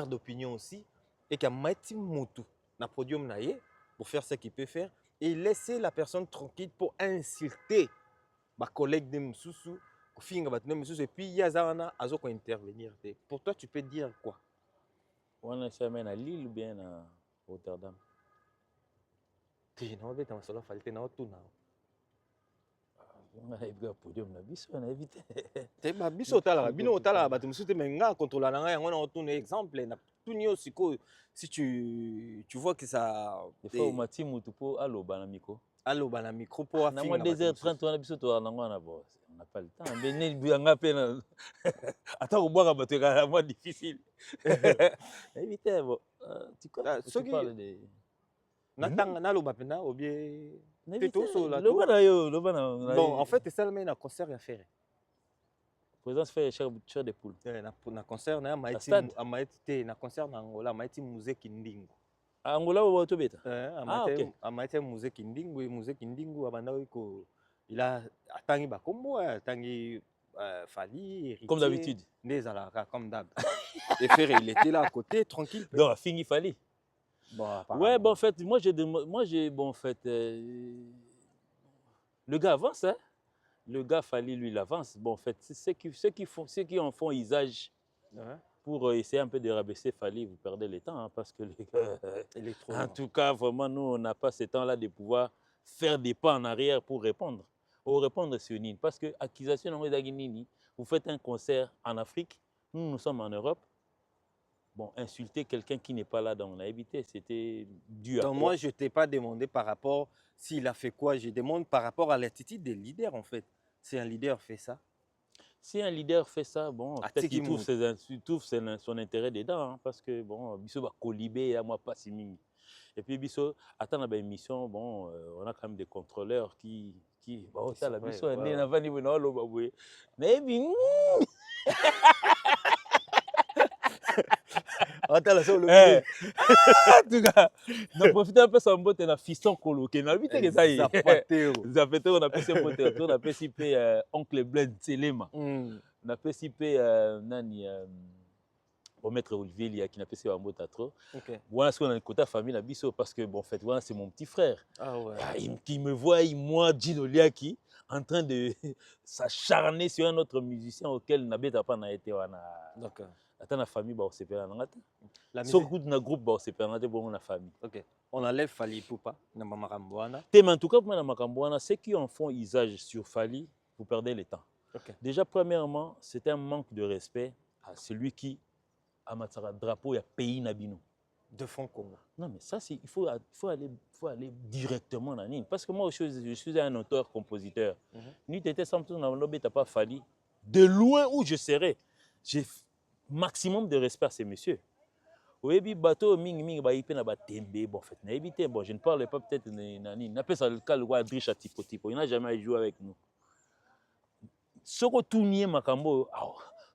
d'opinion aussi et qui a mati mutu na podium na ye pour faire ce qu'il peut faire et laisser la personne tranquille pour insulter ma collègue de Msusu, et puis Yazana azo ko intervenir. Pour toi tu peux dire quoi? On a fait à Lille ou bien à Rotterdam. Tu n'as pas dans cela fallait na tout na. On a évité le podium na biso on a évité. Te ba biso tala bino tala ba Msusu te menga contre la nanga on a tout exemple na tout nio siko si tu vois que ça des fois au mati mutu po aloba na miko. Allô, bana micro pour à 2h30 on a biso to on n'a pas le temps mais ne buyanga peine attends au boire bato ka moi difficile éviter bon tu parles de natanga naloba pena ou bien Teto so la to bon en fait ça le na concert ya faire présence fait cher de poule na concert na maïti na concert na Angola maïti musique ndingo Angola ou Tobeta amaite muziki ndingu abanda ko il a atangi ba kombo atangi Fally comme d'habitude nezalaka comme d'hab et frère il était là à côté tranquille donc fini Fally bon ouais bon en fait moi j'ai bon en fait le gars avance hein le gars Fally lui il avance bon en fait ceux qui en font usage pour essayer un peu de rabaisser Fally, vous perdez le temps, hein, parce que les gars, en tout cas, vraiment, nous, on n'a pas ce temps-là de pouvoir faire des pas en arrière pour répondre. Ou répondre sur Nini. Parce que, accusation, vous faites un concert en Afrique, nous sommes en Europe. Bon, insulter quelqu'un qui n'est pas là, on a évité, c'était dur. Donc, moi, je ne t'ai pas demandé par rapport s'il a fait quoi, je demande par rapport à l'attitude des leaders, en fait. Si un leader fait ça. Si un leader fait ça, bon, peut-être qu'il trouve son intérêt dedans, hein, parce que, bon, Bisso va colibé, moi pas si mimi. Et puis, Bisso, attends la émission, bon, on a quand même des contrôleurs qui bon, ça, la Bisso, on est dans niveau non, l'eau, baboué. Mais, attends, la seule. En tout cas, on profite un peu de son botte, on a fiston coloqué, on a vite que ça y est. Zapato, on a fait son botte, on a fait si peu oncle Bled Selema. On a fait si peu nani au maître Olivier qui n'a pas fait un mot trop. Voilà ce qu'on a côté famille la biso parce que bon en fait voilà c'est mon petit frère. Ah ouais. Qui me voit moi Gino Liaki en train de s'acharner sur un autre musicien auquel Nabeta pas n'a été wana. D'accord. Attends la famille bah on s'est perdu la musique groupe na groupe bah on s'est perdu bon la famille. OK. On enlève Fally Ipupa na makamboana. Mais en tout cas pour na makamboana ceux qui en font usage sur Fally vous perdez le temps. Okay. Déjà premièrement, c'est un manque de respect à celui qui a un drapeau et pays nabino. De fond Congo. Non mais ça c'est il faut aller directement dans Nine parce que moi je suis un auteur-compositeur. Ni t'étais sans tout dans l'obé t'as pas fallu de loin où je serais. J'ai maximum de respect à ces messieurs. Oui, bateau ming ba ipe na ba tembe bon fait na éviter bon je ne parle pas peut-être nani n'a pas ça le cas le roi Dricha tipo il n'a jamais joué avec nous. Soko tournier makambo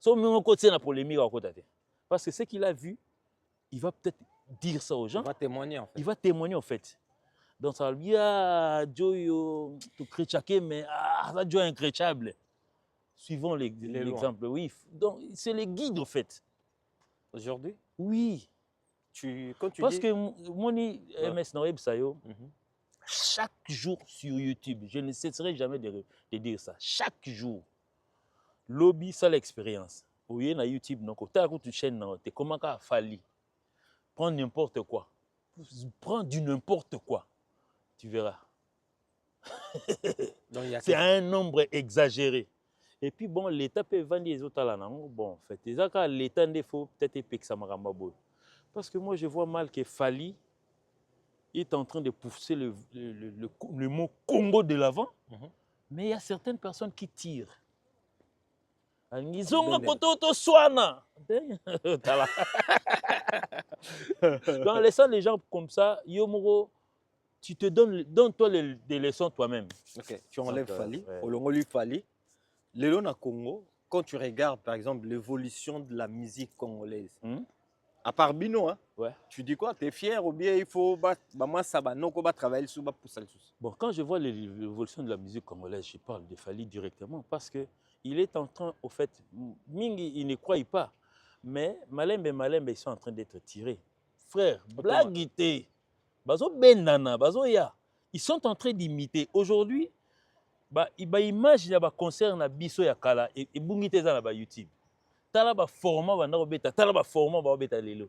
so mingo côté na polémique à côté parce que ce qu'il a vu il va peut-être dire ça aux gens. Il va témoigner en fait. Il va témoigner en fait. Donc ça lui a Joyo tout chrétiaqué mais ça Joyo incréchable. Suivant l'exemple oui. Donc c'est les guides en fait. Aujourd'hui? Oui. Quand tu parce dis... que moni MS Noël Sayo chaque jour sur YouTube, je ne cesserai jamais de dire ça. Chaque jour. Lobby ça l'expérience. Oui, na YouTube donc tu as une chaîne tu comment qu'à Fally. Prends n'importe quoi. Prends du n'importe quoi. Tu verras. C'est un nombre exagéré. Et puis bon, l'État peut vendre les autres là. Bon, en fait, l'État ne faut peut-être pas que ça m'a. Parce que moi, je vois mal que Fally est en train de pousser le mot Congo de l'avant. Mais il y a certaines personnes qui tirent. Ils ont un poteau soana. Donc, laissant les gens comme ça, Yomoro, tu te donne-toi des leçons toi-même. Ok, tu enlèves Fally, on lui Fally. Le na Congo, quand tu regardes par exemple l'évolution de la musique congolaise, à part Bino, hein, tu dis quoi? Tu es fier ou bien il faut travailler sur pousser le sous? Bon, quand je vois l'évolution de la musique congolaise, je parle de Fally directement parce que il est en train, au fait, Mingi, il ne croit pas, mais Malembe, ils sont en train d'être tirés. Frère, blaguité, Bazo Benana, Bazo Ya, ils sont en train d'imiter. Aujourd'hui, image ya ba concert na biso ya kala et bungite za na ba YouTube. Tala ba format ba na obeta, tala ba format ba obeta lelo.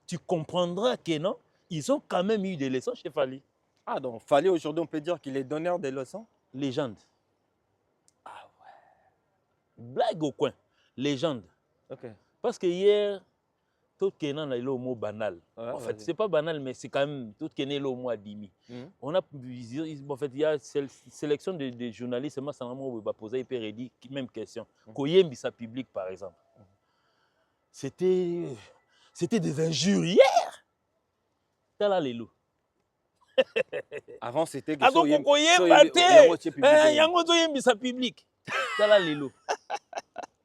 Tu comprendras que non, ils ont quand même eu des leçons chez Fally. Ah donc Fally aujourd'hui on peut dire qu'il est donneur des leçons? Légende. Ah ouais. Blague au coin. Légende. OK. Parce que hier tout qui est dans le mot banal. En fait, c'est pas banal, mais c'est quand même tout qui est le mot adimi. On a, en fait, il y a une sélection de journalistes, moi, ça m'a posé une même question. Koyembi sa public, par exemple. C'était des injures hier. T'as là les loups. Avant, c'était que Koyembi sa public. T'as là les loups.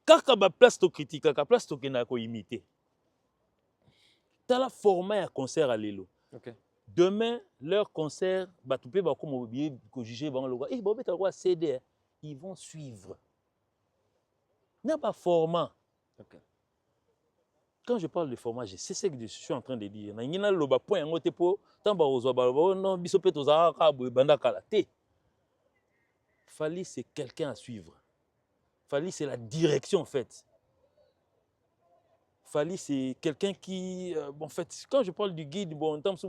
Quand tu as place de critique, quand tu as place de imiter. Tu as la format à concert à l'élo. Demain, leur concert, tu peux juger, ils vont suivre. Il n'y a pas format. Quand je parle de format, je sais ce que je suis en train de dire. Il y a un point Fali, c'est quelqu'un à suivre. Fali, c'est la direction en fait. Fali, c'est quelqu'un qui, en fait, quand je parle du guide, bon, c'est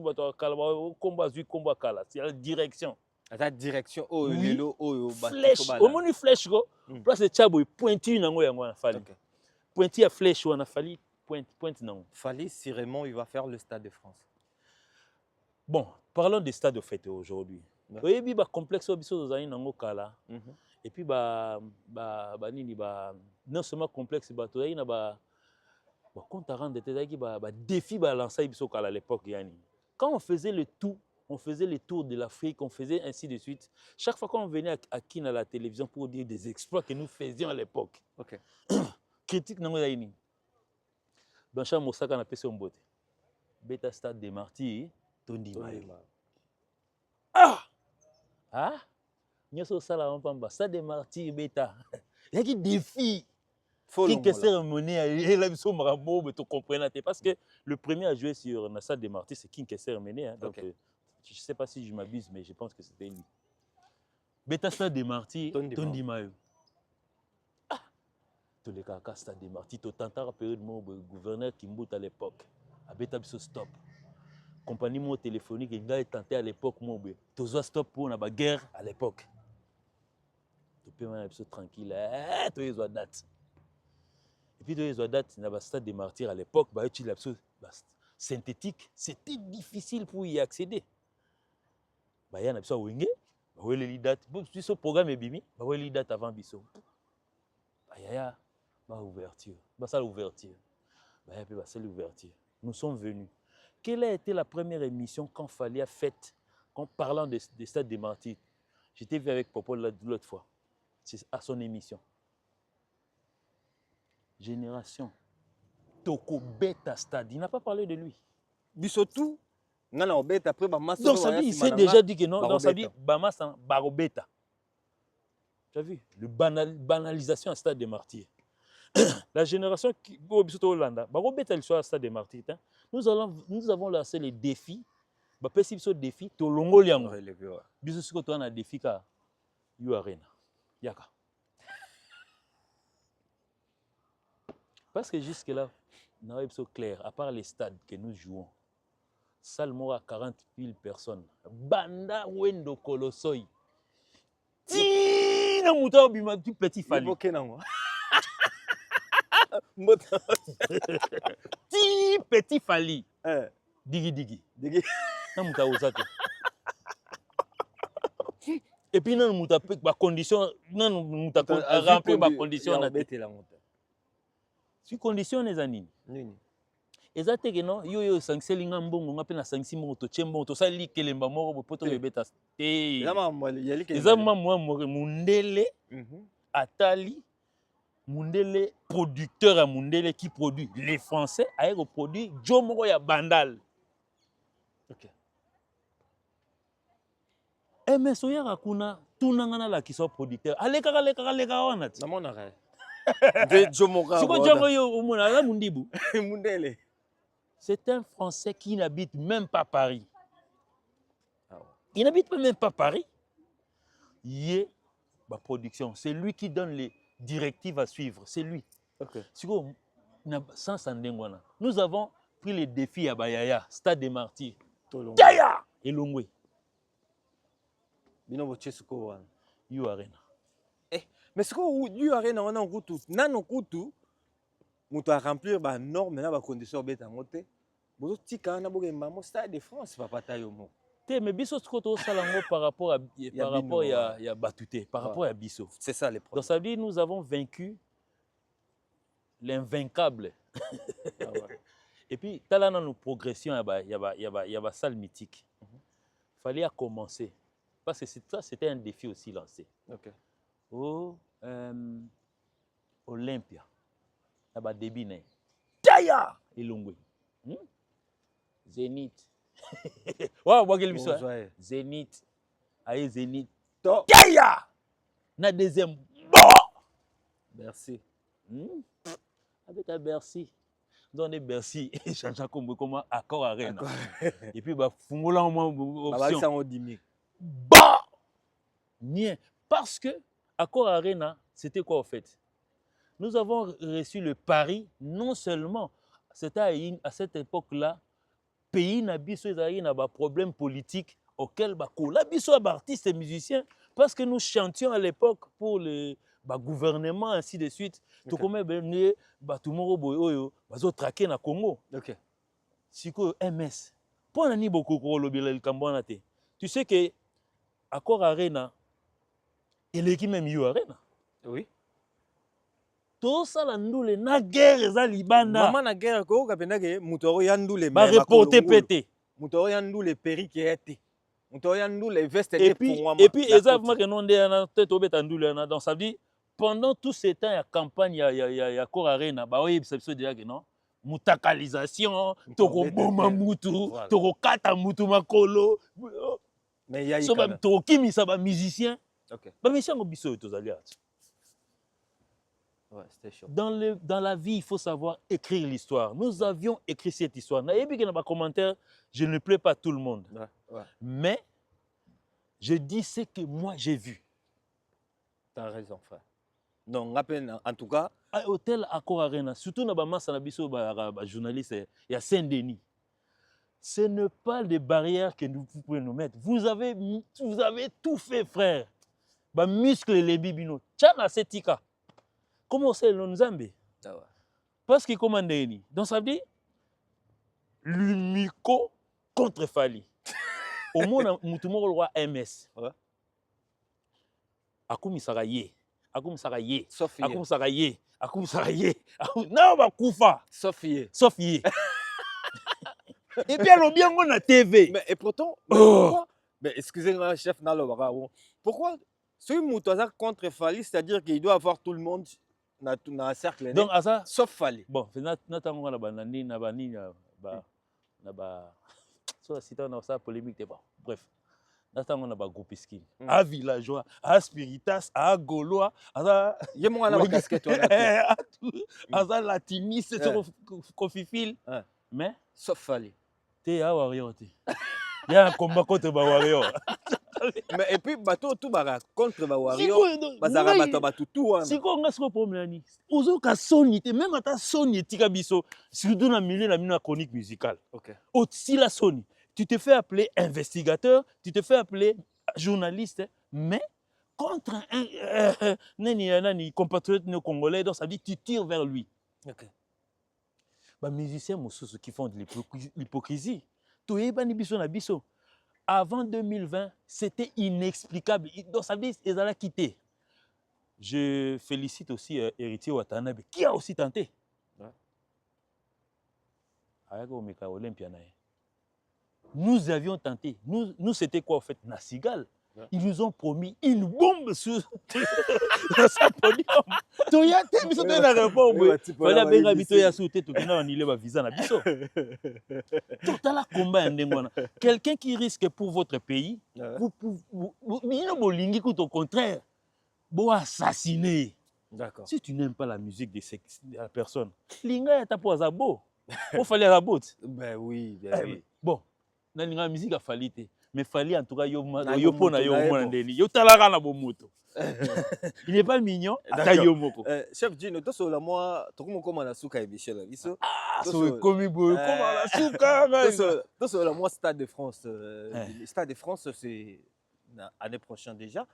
la direction. La direction, flèche, au moins une flèche, place de Tchabo, pointu, Fali. Pointu à flèche, on a Fali, pointe, non. Fali, si Raymond, il va faire le Stade de France. Bon, parlons des stades de fête aujourd'hui. Oui, il y a un complexe et puis non seulement complexe, il y a un défi lancé à l'époque. Quand on faisait le tour de l'Afrique, on faisait ainsi de suite. Chaque fois qu'on venait à Kin à la télévision pour dire des exploits que nous faisions à l'époque. Critique non yaini. Blanchard Moussaka n'a pas son beauté. Beta Stade des Martyrs, Tondi Mayo. Ah, nous sommes ça là, Stade des Martyrs, Beta. Il y a des défis. Qui est cérémonie et là, tu comprends. Parce que le premier à jouer sur le Stade des Martyrs, c'est King Cérémonie. Donc, je ne sais pas si je m'abuse, mais je pense que c'était lui. Beta Stade des Martyrs, Tondi Mayo. Ah, tous les cas, Stade des Martyrs, tu t'entends la période où le gouverneur Kimbout à l'époque, à Beta Bisso Stop. Compagnie téléphonique, il a tenté à l'époque, tu as stop pour la guerre à l'époque. Tu peux être tranquille, tu as date. Et puis, il y a date, il y a un Stade des Martyrs à l'époque, synthétique, c'était difficile pour y accéder. Il y a un Wenge, il y a date. Ce programme est bimi, il y a date avant Bisso. Il y a l'ouverture. C'est l'ouverture. C'est l'ouverture. Nous sommes venus. Quelle a été la première émission qu'on fallait faire en parlant des Stades des Martyrs? J'étais vu avec Popo l'autre fois. C'est à son émission. Génération. Toko Beta Stade. Il n'a pas parlé de lui. Bissotou. Non, Beta après Bamassa. Donc ça dit, il s'est déjà dit que non. Donc ça dit Bamassa, Barobeta. Tu as vu? Le banalisation à Stade des Martyrs. La génération qui go Bissoto Hollanda, Barobeta il soit à Stade des Martyrs. Nous avons lancé les défis. Si ce défi, to longo liango. Biso siko to na défi ka yu arena. Yaka. Parce que jusque-là, nous avons été clair, à part les stades que nous jouons, Salmo a 40 000 personnes. Banda Wendo Kolosoi. Ti na muta bima du petit Fali. Ti petit Fali. Digi. Na muta osate. Et puis nous muta ba condition, nous muta remplir ba condition na tête. Si condition les années. Exactement non yo sanctionné ngambongo ngape na sanction moto chembo to sali kelemba moko poto beta te. Ezama moi Mundele Atali Mundele producteur à Mundele qui produit les Français a produit Jomoko ya Bandal. Mais soya rakuna tunangana la qui sont producteur. Aleka wana. Na mona ra. C'est un Français qui n'habite même pas Paris. Il n'habite même pas Paris. Il est ma production. C'est lui qui donne les directives à suivre. C'est lui. Nous avons pris les défis à Bayaya, Stade des Martyrs. Yaya et Longwe. You Arena. Mais ce que you Arena on a un kutu, nano kutu. moto a remplir ba norme na ba condition beta ngote bozo tika na boke mamo Stade de France papa tayo mo mais biso tout salango par rapport à Batouté, par rapport à biso. C'est ça les problèmes. Donc ça veut dire nous avons vaincu l'invaincable. Ah ouais. Et puis là dans nos progressions il y a salle mythique. Fallait commencer parce que ça c'était un défi aussi lancé. OK. Au Olympia. Là-bas début né. Taya Elongwe. Zénith. Wa quel biso. Zénith. Aïe Zénith. Taya. Na deuxième. Merci. Avec un Bercy. Donne Bercy et change comme comment Accor Arena. Et puis bah fungola option. Bah bien parce que Accor Arena c'était quoi en fait? Nous avons reçu le pari non seulement c'était à cette époque-là pays na biso ezali na ba problème politique auquel ba kola biso ba artistes et musiciens parce que nous chantions à l'époque pour le gouvernement ainsi de suite. Tout comme ben tout moko boy oyo bazo traquer na Congo. OK. Siko MS. Pour nani beaucoup ko lobela likambona te. Tu sais que Accor Arena et l'équipe même You Arena. Oui. Tout ça la ndule na guerre eza libanda. Maman na guerre ko kapenda ke muto ya ndule ba reporter pété. Muto ya ndule perike été. Muto ya ndule veste et puis exactement que non na tête obeta ndule na donc ça dit pendant tout ce temps ya campagne ya Accor Arena ba oui c'est déjà que non mutakalisation toko boma mutu toko kata mutu makolo mais ya so ba toko kimisa ba musicien. OK. Ba musicien ngo biso tozali ati. Ouais, c'était chaud. Dans la vie, il faut savoir écrire l'histoire. Nous avions écrit cette histoire. Et puis, dans les commentaires, je ne plais pas tout le monde. Ouais. Mais, je dis ce que moi j'ai vu. Tu as raison, frère. Donc, en tout cas... À l'hôtel Accor Arena, surtout dans les journalistes, il y a Saint-Denis. Ce n'est pas des barrières que vous pouvez nous mettre. Vous avez tout fait, frère. Bah, muscle les bibino. Tchana setika. Comment c'est le Nzambe? Parce qu'il commande ni. Donc ça veut dire l'unico contre Fali. Au moins, nous le roi MS. Akoum Saraye. Akoum Saraye. Akoum Saraye. Akoum Saraye. Non, bah Koufa. Sophie. Et puis alors bien on a TV. Mais et pourtant, pourquoi? Mais excusez-moi, chef Nalo. Pourquoi ce Moutaza contre Fali, c'est-à-dire qu'il doit avoir tout le monde dans un cercle. Donc, ça, sauf Fali. Bon, on a polémique. Bref, on a groupe skin. À villageois, à spiritas, à gaulois, à casquette. À latiniste, confifil. Mais, sauf Fali. T'es à warrior. Il y a un combat contre warrior. Mais et puis bateau tout bara contre ba warrior bazara bato tout wana siko nga siko problème ozo ka sonité même ata soni tika biso surtout na milieu na mino chronique musicale. OK. Aussi la soni tu te fais appeler investigateur, tu te fais appeler journaliste mais contre un nani compatriote congolais donc ça dit tu tires vers lui. OK. Ba musiciens mosusu qui font de l'hypocrisie. Toyebani biso na biso. Avant 2020, c'était inexplicable. Donc, ça veut dire qu'ils allaient quitter. Je félicite aussi Héritier Watanabe, qui a aussi tenté. Nous avions tenté. Nous c'était quoi, en fait? Nasigal. Ils nous ont promis une bombe sur sa podium. Toyate, biso te na report boy. Fallait bien habiter ya sauter tout na annuler ba visa na biso. Tout à la combat ndengona. Quelqu'un qui risque pour votre pays, vous bolingi tout au contraire. Bo assassiner. D'accord. Si tu n'aimes pas la musique de la personne, linga ya tapo azabo. Il fallait la botte. Ben oui, Bon, na linga musique a falité. Mais fallait en tout cas yo pona yo ndeni yo talaka na bomoto. Il n'est pas mignon ata yo moko. Chef Dino to so la moi to ko moko na suka ebiche la biso. So komi boy comment la suka to so la moi Stade de France Stade de France c'est l'année prochaine déjà.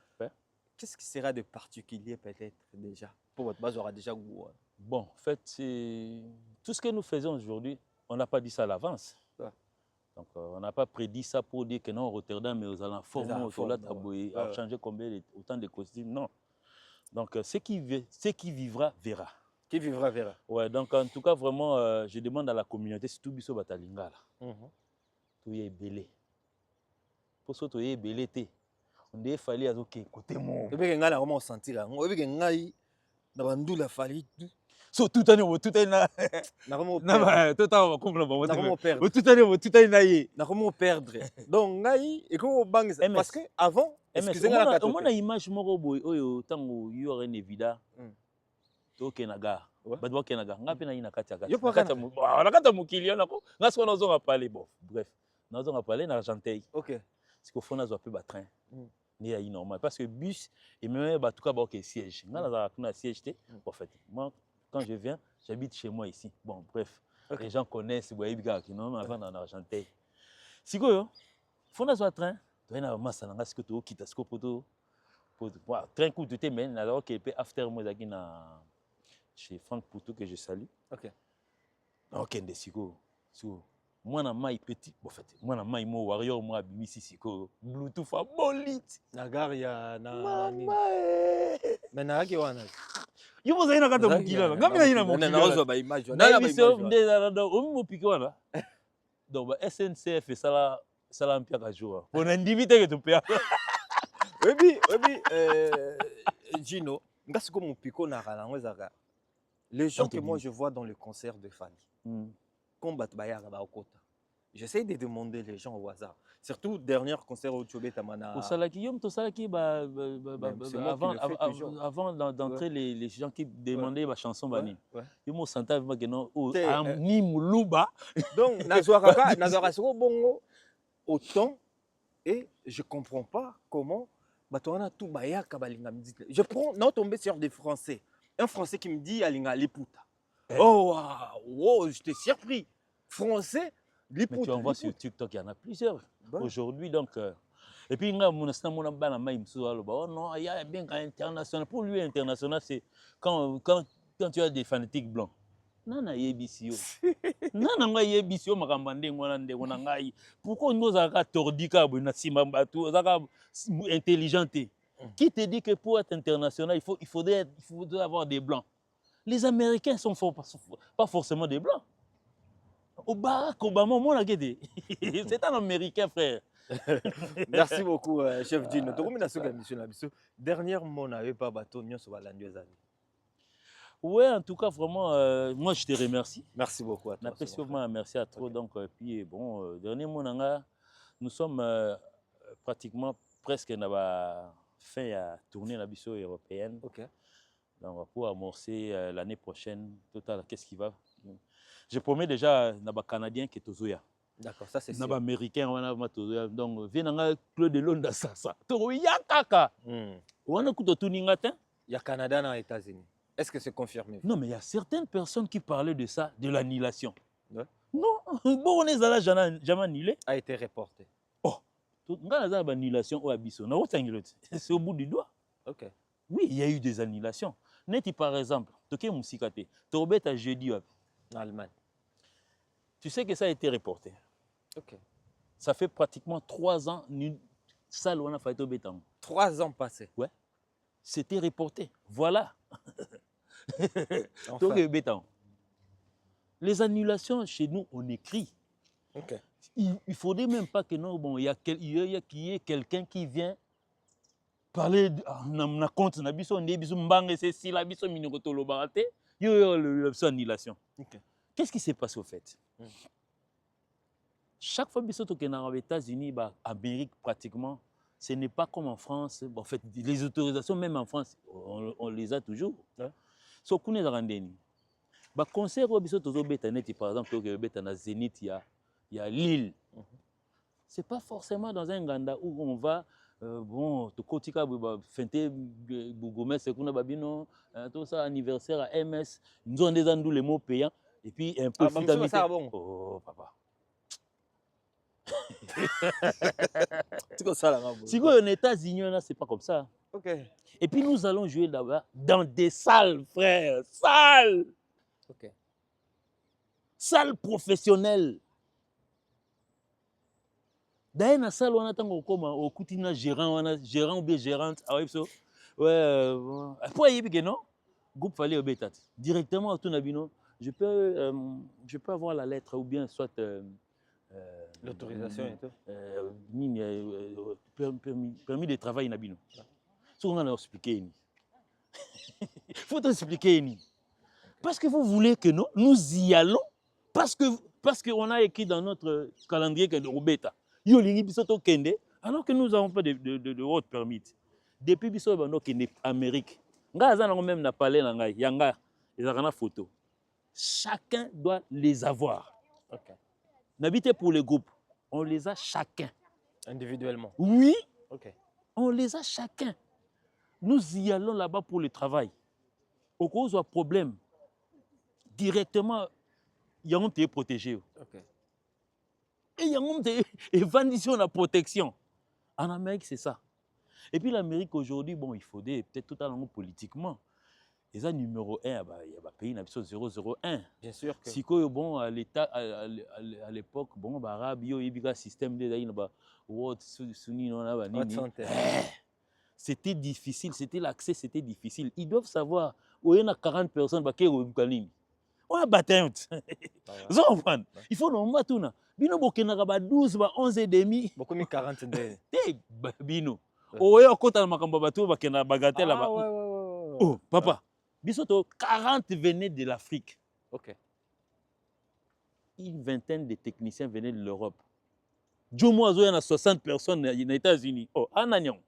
Qu'est-ce qui sera de particulier peut-être déjà pour votre base aura déjà goût Bon, en fait, tout ce que nous faisons aujourd'hui, on n'a pas dit ça à l'avance. Ouais. Donc, on n'a pas prédit ça pour dire que non, Rotterdam, mais aux alentours, on changer autant de costumes. Non. Donc, ce qui vivra, verra. Qui vivra, verra. Ouais, donc, en tout cas, vraiment, je demande à la communauté, surtout Bisso Batalingala, tout y est belé. Pour ça, tout y est belé. On dit fallait ok côté mon. Et bien ngala comment sentir on bien ngai na bandu la fali so tout année na comment na tout temps comme na comment perdre tout année na ye na comment perdre donc ngai et comment bang parce que avant excusez-moi on a image moko boy oyo tango yo ren evida to kenaga badwa kenaga ngapi na ina kati na kati mukili na ko ngaso na zo parler bon bref na zo parler na Argenteuil. OK parce qu'il faut na zo peu train ni à normal parce que bus et même bah tout cas ok siège na siège en fait moi quand je viens j'habite chez moi ici bon bref les gens connaissent boy biga qui non avant en Argenteuil si quoi faut na zo train toi na massa na ce que tu quitte ce que pour train coup de té mais alors que peut after moi zaki na chez Franck Poutou que je salue. OK OK ndesiko so moi na mai petit en fait moi na mai mo warrior moi bimisi siko bluetooth a bolit na gare ya na mais na ki wana yo mo zaina kata mukila ngami na ina mukila na ozo ba image na ba image nde na o mo piki wana donc ba SNCF sala mpia ka jour on a ndivite que tu peux oui Gino ngasi ko mupiko na kala ngozaka les gens que moi je vois dans le concert de Fally combat bayaka ba okota. J'essaie de demander les gens au hasard. Surtout dernier concert au Tchobé Tamana. Au Salaki Yom to Salaki avant d'entrer les gens qui demandaient ma chanson bani. Yo mo santa avec non ni muluba. Donc nazwaka soko bongo autant et je comprends pas comment batona tout bayaka balinga musique. Je prends non tomber sur des français. Un français qui me dit alinga liputa. Oh wow, j'étais surpris. Français, mais tu en vois sur TikTok, il y en a plusieurs. Aujourd'hui, donc. Et puis, il y a oh non, il y a bien international. Pour lui, international, c'est quand tu as des fanatiques blancs. Non, non, il y a BCO. Non, non, il y a BCO, pourquoi nous avons tordu, intelligent? Qui te dit que pour être international, il faudrait avoir des blancs? Les Américains ne sont pas forcément des blancs. Barack Obama, c'est un Américain, frère. Merci beaucoup, chef Gino. Dernière mot, n'avez pas bateau, ouais, en tout cas, vraiment, moi je te remercie. Merci beaucoup à toi. Merci à toi. Donc, puis bon, dernier mot, nous sommes pratiquement presque à la fin à tourner la biseau européenne. OK. Donc, pour amorcer l'année prochaine, total, qu'est-ce qui va? Je promets déjà aux Canadiens que Tozoya. D'accord, ça c'est sûr. Aux Américains, on a Tozoya. Donc, viens dans Claude de Londres, ça. Tozoya kaka. On a couteau tout ningatin. Il y a Canada dans les États-Unis. Est-ce que c'est confirmé? Non, mais il y a certaines personnes qui parlaient de ça, de l'annulation. Ouais. Non, bon, on est là, jamais annulé. A été reporté. Oh, l'annulation au Abisso. C'est au bout du doigt. OK. Oui, il y a eu des annulations. Neti, par exemple, Toké Moussikate, Torbet à jeudi en Allemagne. Tu sais que ça a été reporté. OK. Ça fait pratiquement 3 ans, salle on a fait au béton. 3 ans passés. Ouais. C'était reporté. Voilà. Enfin. Donc, béton. Les annulations, chez nous, on écrit. OK. Il ne faudrait même pas que non, bon, il y ait quelqu'un qui vient parler na compte na biso ndebiso mbanga c'est si la biso minoko lo barate annulation. OK. Qu'est-ce qui s'est passé au fait? Chaque fois biso tokena aux États-Unis, Amérique pratiquement, ce n'est pas comme en France. En fait, les autorisations même en France, on les a toujours. So kune za randeni. Ba concert au biso tozo beta net par exemple que beta na Zénith il y a Lille. C'est pas forcément dans un Ganda où on va bon, to kotika fente bougomès c'est qu'on a babino tout ça anniversaire à MS nous on des andou les mots payants et puis un peu bon. Oh papa. C'est comme ça là. Si aux États-Unis là c'est pas comme ça. Ok. Et puis nous allons jouer là-bas dans des salles, frère. Salles. Ok. Salles professionnelles. D'ailleurs, dans la salle, on attend au coutina gérant ou bien gérante. Ah oui, so. Ouais. Après, il y a non. Groupe fallait obéir. Directement à tout nabino. Je peux avoir la lettre ou bien soit L'autorisation et tout. Permis de travail nabino. Ce qu'on a expliqué. Il faut t'expliquer. Parce que vous voulez que nous y allons. Parce qu'on a écrit dans notre calendrier que de Robeta. Alors que nous n'avons pas de road permit. Depuis que nous avons en Amérique, nous avons même parlé de photo. Chacun doit les avoir. Okay. N'habitez pour le groupe. On les a chacun. Individuellement? Oui. Okay. On les a chacun. Nous y allons là-bas pour le travail. Au cas où il y a un problème, directement, il y a un qui est protégé. Okay. Et il y a un qui est la protection. En Amérique, c'est ça. Et puis l'Amérique aujourd'hui, bon, il faut peut-être totalement politiquement. Et ça, numéro 1, il y a un pays qui 001. Bien sûr que. Si bon, à l'époque, bon, l'Arabe, il y a un système de c'était difficile, l'accès, c'était difficile. Ils doivent savoir où il y a 40 personnes qui sont on a bataille. Vous comprenez? Il faut nous tout na. Bino bokena ba 12 ba 11 et demi. Beaucoup mis 40 de. Bino. Oya kota na makambo batu bakena bagatela ba. Ouais. Oh, papa. Bisoto 40 venaient de l'Afrique. OK. Une vingtaine de techniciens venaient de l'Europe. Jomo azo yana 60 personnes aux États-Unis. Oh, anagnon.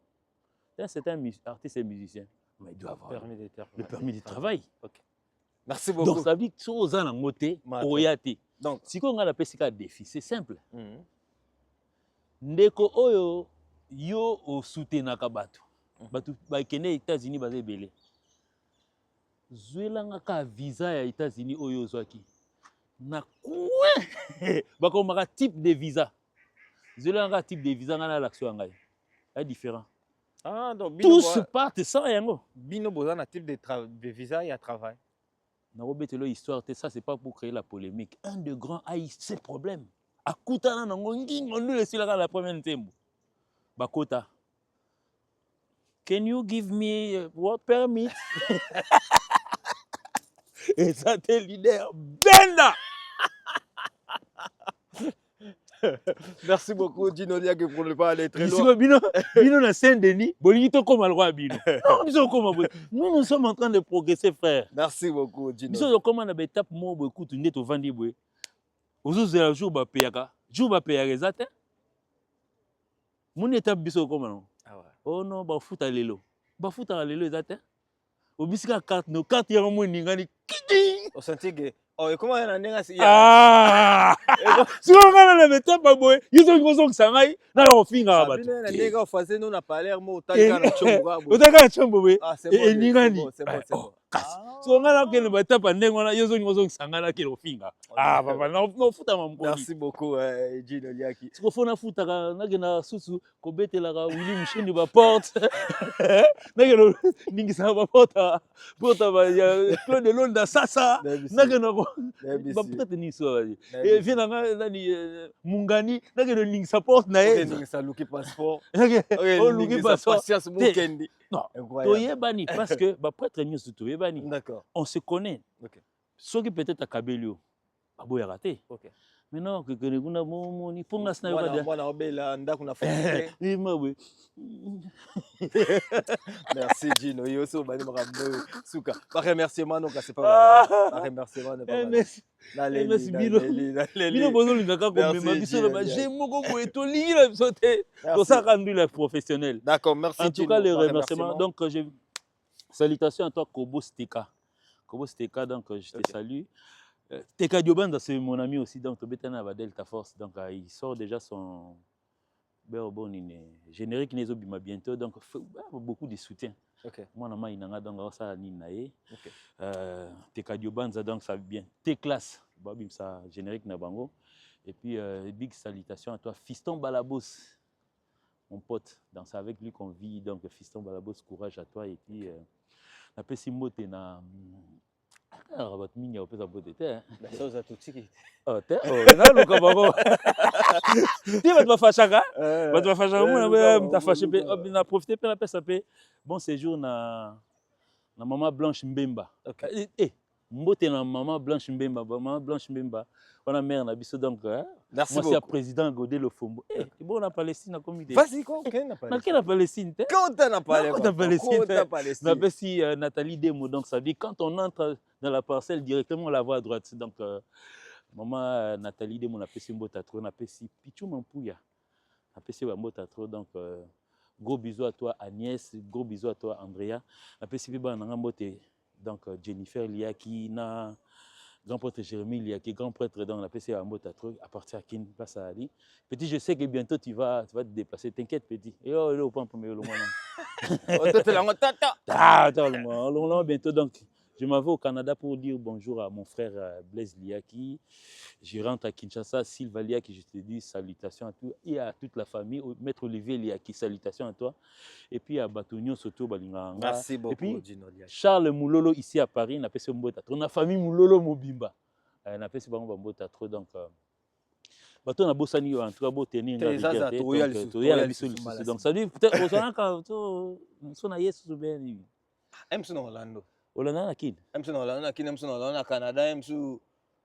C'est un artiste et musicien. Mais il doit avoir le permis de travail. OK. Merci beaucoup. Donc ça veut dire que si on a un moté, donc si on a la PCK défi, c'est simple. Ndeko oyo yo o soutenaka bato. Bato ba kene États-Unis bazé belé. Zuelanga ka visa ya États-Unis oyo zwaki. Na coin bakomaka type de visa. Zuelanga type de visa ngana l'action ngai. C'est différent. Ah donc tous partent sans yango. Bino bozana type de visa et à travail. Narobetelo histoire, ça c'est pas pour créer la polémique. Un de grands a ses problèmes. Akutana nango ngingo nous laisser la première ntembo. Bakota. Can you give me what permit? Et ça t'es leader Benda. Merci beaucoup Gino Liak pour ne pas aller très loin. Bino na Saint-Denis, bolito comme le roi Bino. Nous sommes en train de progresser frère. Merci beaucoup Gino. Biso comment na étape mo écoute ndeto vandi boy. Ozozela jour ba payaka. Jour ba payaka ezate. Mon étape biso comment non? Ah ouais. Oh non, ba futa lelo. Ba futa lelo ezate. Obisika carte no carte ya mo ningani. Au senti que oh et comment on a si ah si on a la étape ba boy, ils ont sangai na yo finga ba. Na nega ofase no na Palermo otaka na chombo. Otaka na chombo we. Ah c'est bon. Ningani. C'est bon. Si on a que le étape ndengona ils ont sangala ke lo finga. Ah papa no futa mambo. Merci beaucoup Gino Liaki. Si on a futa na gena susu ko betela ka Willy Musheni ba porte. Na gena ningisa ba porta ba Claude de Londa sasa. Na gena ko ba peut-être ni so. Et vient na ni Mungani na gena ningisa porte na e. Ningisa luki passeport. Oh luki passeport. Patience mukendi. Non. Toyebani parce que ba prêtre ni surtout toyebani. D'accord. On se connaît. OK. Ce qui peut-être à Kabelio. Abo ya raté. OK. Maintenant que kuna mo ni ponga sna yo Moi na obela ndako na famille. Merci Gino. Yo so bani makambo suka. Ba remerciement donc c'est pas mal. Ba remerciement ne pas mal. Merci Bino bozo lingaka ko mema biso ba j'ai moko ko etoli la bisoté. Pour ça rendu la professionnel. D'accord, merci en tout cas les remerciements donc je salutations à toi Kobo Steka. Kobo Steka donc je te salue. Teka Diobanda, c'est mon ami aussi, donc Tobetana va Delta Force, donc il sort déjà son générique Nezobima bientôt, donc beaucoup de soutien. Moi, je suis donc ça ninae. Teka Diobanda, donc ça bien. T-classe, ça générique Nabango. Et puis big salutations à toi, Fiston Balabos. mon pote. Donc c'est avec lui qu'on vit. Donc Fiston Balabos, courage à toi. Et puis, on appelle Simbote na. Alors, votre mine, on peut s'aboter. La chose à tout de suite. Oh, t'es. Oh, là, le cabaret. Tu vas te faire fâcher, hein? Tu vas te faire fâcher. Tu vas fâcher. On a profité pour la paix, ça fait. Bon séjour na maman Blanche Mbemba. Mbote na maman Blanche Mbemba. Maman Blanche Mbemba. On a mère na biso donc. Merci moi, beaucoup. c'est président Godé Le Fombo. Bon, la Palestine a commis des. Vas-y, quoi? La Palestine. Quand on a parlé de Palestine. Palestine. On appelle si Nathalie Demo. Donc, ça dit quand on entre dans la parcelle directement, on la voit à droite. Donc, maman Nathalie Demo, on appelle si Mbotatro, on appelle si Pichou Mampouya. On appelle si Mbotatro. Donc, gros bisous à toi, Agnès. Gros bisous à toi, Andrea. On appelle si Biba Nangambote. Donc, Jennifer Liaki, na. Grand prêtre Jérémy Liaki, grand prêtre, donc on appelle ça Mbotatro, à partir à Kin, passe à Ali. Petit, je sais que bientôt tu vas te déplacer. T'inquiète, petit. Et oh, le point premier, le moins. Bientôt, donc, je m'en vais au Canada pour dire bonjour à mon frère Blaise Liaki. Je rentre à Kinshasa, Sylva Liaki, je te dis salutations à tous et à toute la famille. Maître Olivier Liaki, salutations à toi. Et puis à Batonio Soto Balinganga. Merci beaucoup. Et puis Charles Moulolo ici à Paris, on appelle ça Mbotatro. On a famille Moulolo Mobimba. On appelle ça Mbotatro. Donc, bateau na bosani en tout cas beau tenir donc ça dit peut-être aux gens quand on a yesu bien MC na Orlando na kin MC na Orlando na Canada MC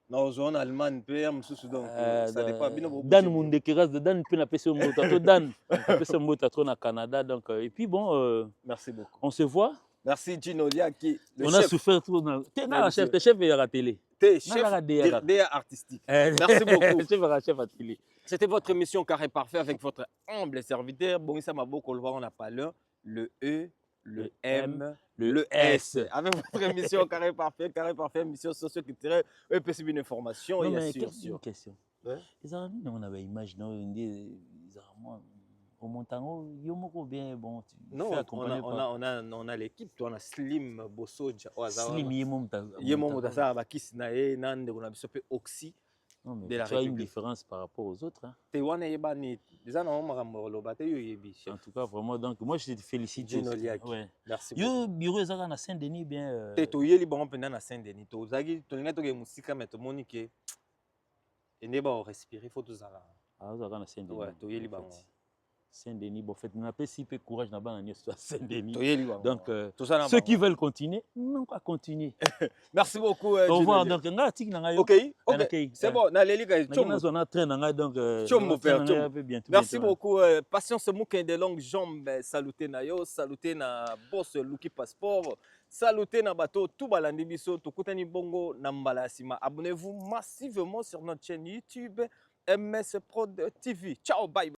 na ozona Allemagne pe MC donc ça dépend bien beaucoup Dan Mundekeras de Dan pe na pese Mbotatro Dan pese Mbotatro na Canada donc et puis bon merci beaucoup on se voit. Merci Gino Liaki. On a souffert tout. T'es chef à la télé. T'es chef DA artistique. Merci beaucoup. Chef à télé. C'était votre émission Carré Parfait avec votre humble serviteur. Bonissa Maboko, on a pas le E, le M, le S. Avec votre émission Carré Parfait, émission socio-culturelle, et possible une information. Non, mais une question. Les amis, on avait imaginé, au Montango, bien bon. Non, on a l'équipe, on a Slim Bosoja. Slim Yemomota, Bakisnae, Nande, on a Oxy. Non, mais tu as une différence par rapport aux autres. Hein. En tout cas, vraiment, donc moi je te félicite. Ouais. Merci beaucoup. Bureau est à Saint-Denis bien. Tu es libre à Saint-Denis. Tu es musique, mais tu Monique. Et ne pas respirer, il faut tout ça. Ah, vous avez à Saint-Denis. Ouais, tu es libre. Saint-Denis, bon, fait, on appelle si peu courage dans la Saint-Denis. Donc, ceux qui veulent continuer, non pas continuer. Merci beaucoup. Au revoir. Donc, ok, c'est bon. Merci beaucoup. Patience Mouken de longues jambes. Saluté Nayo, saluté na boss Luki Passport, saluté na bateau tout balandi biso, Tokutani Bongo, Nambalasima. Abonnez-vous massivement sur notre chaîne YouTube MS Prod TV. Ciao, bye.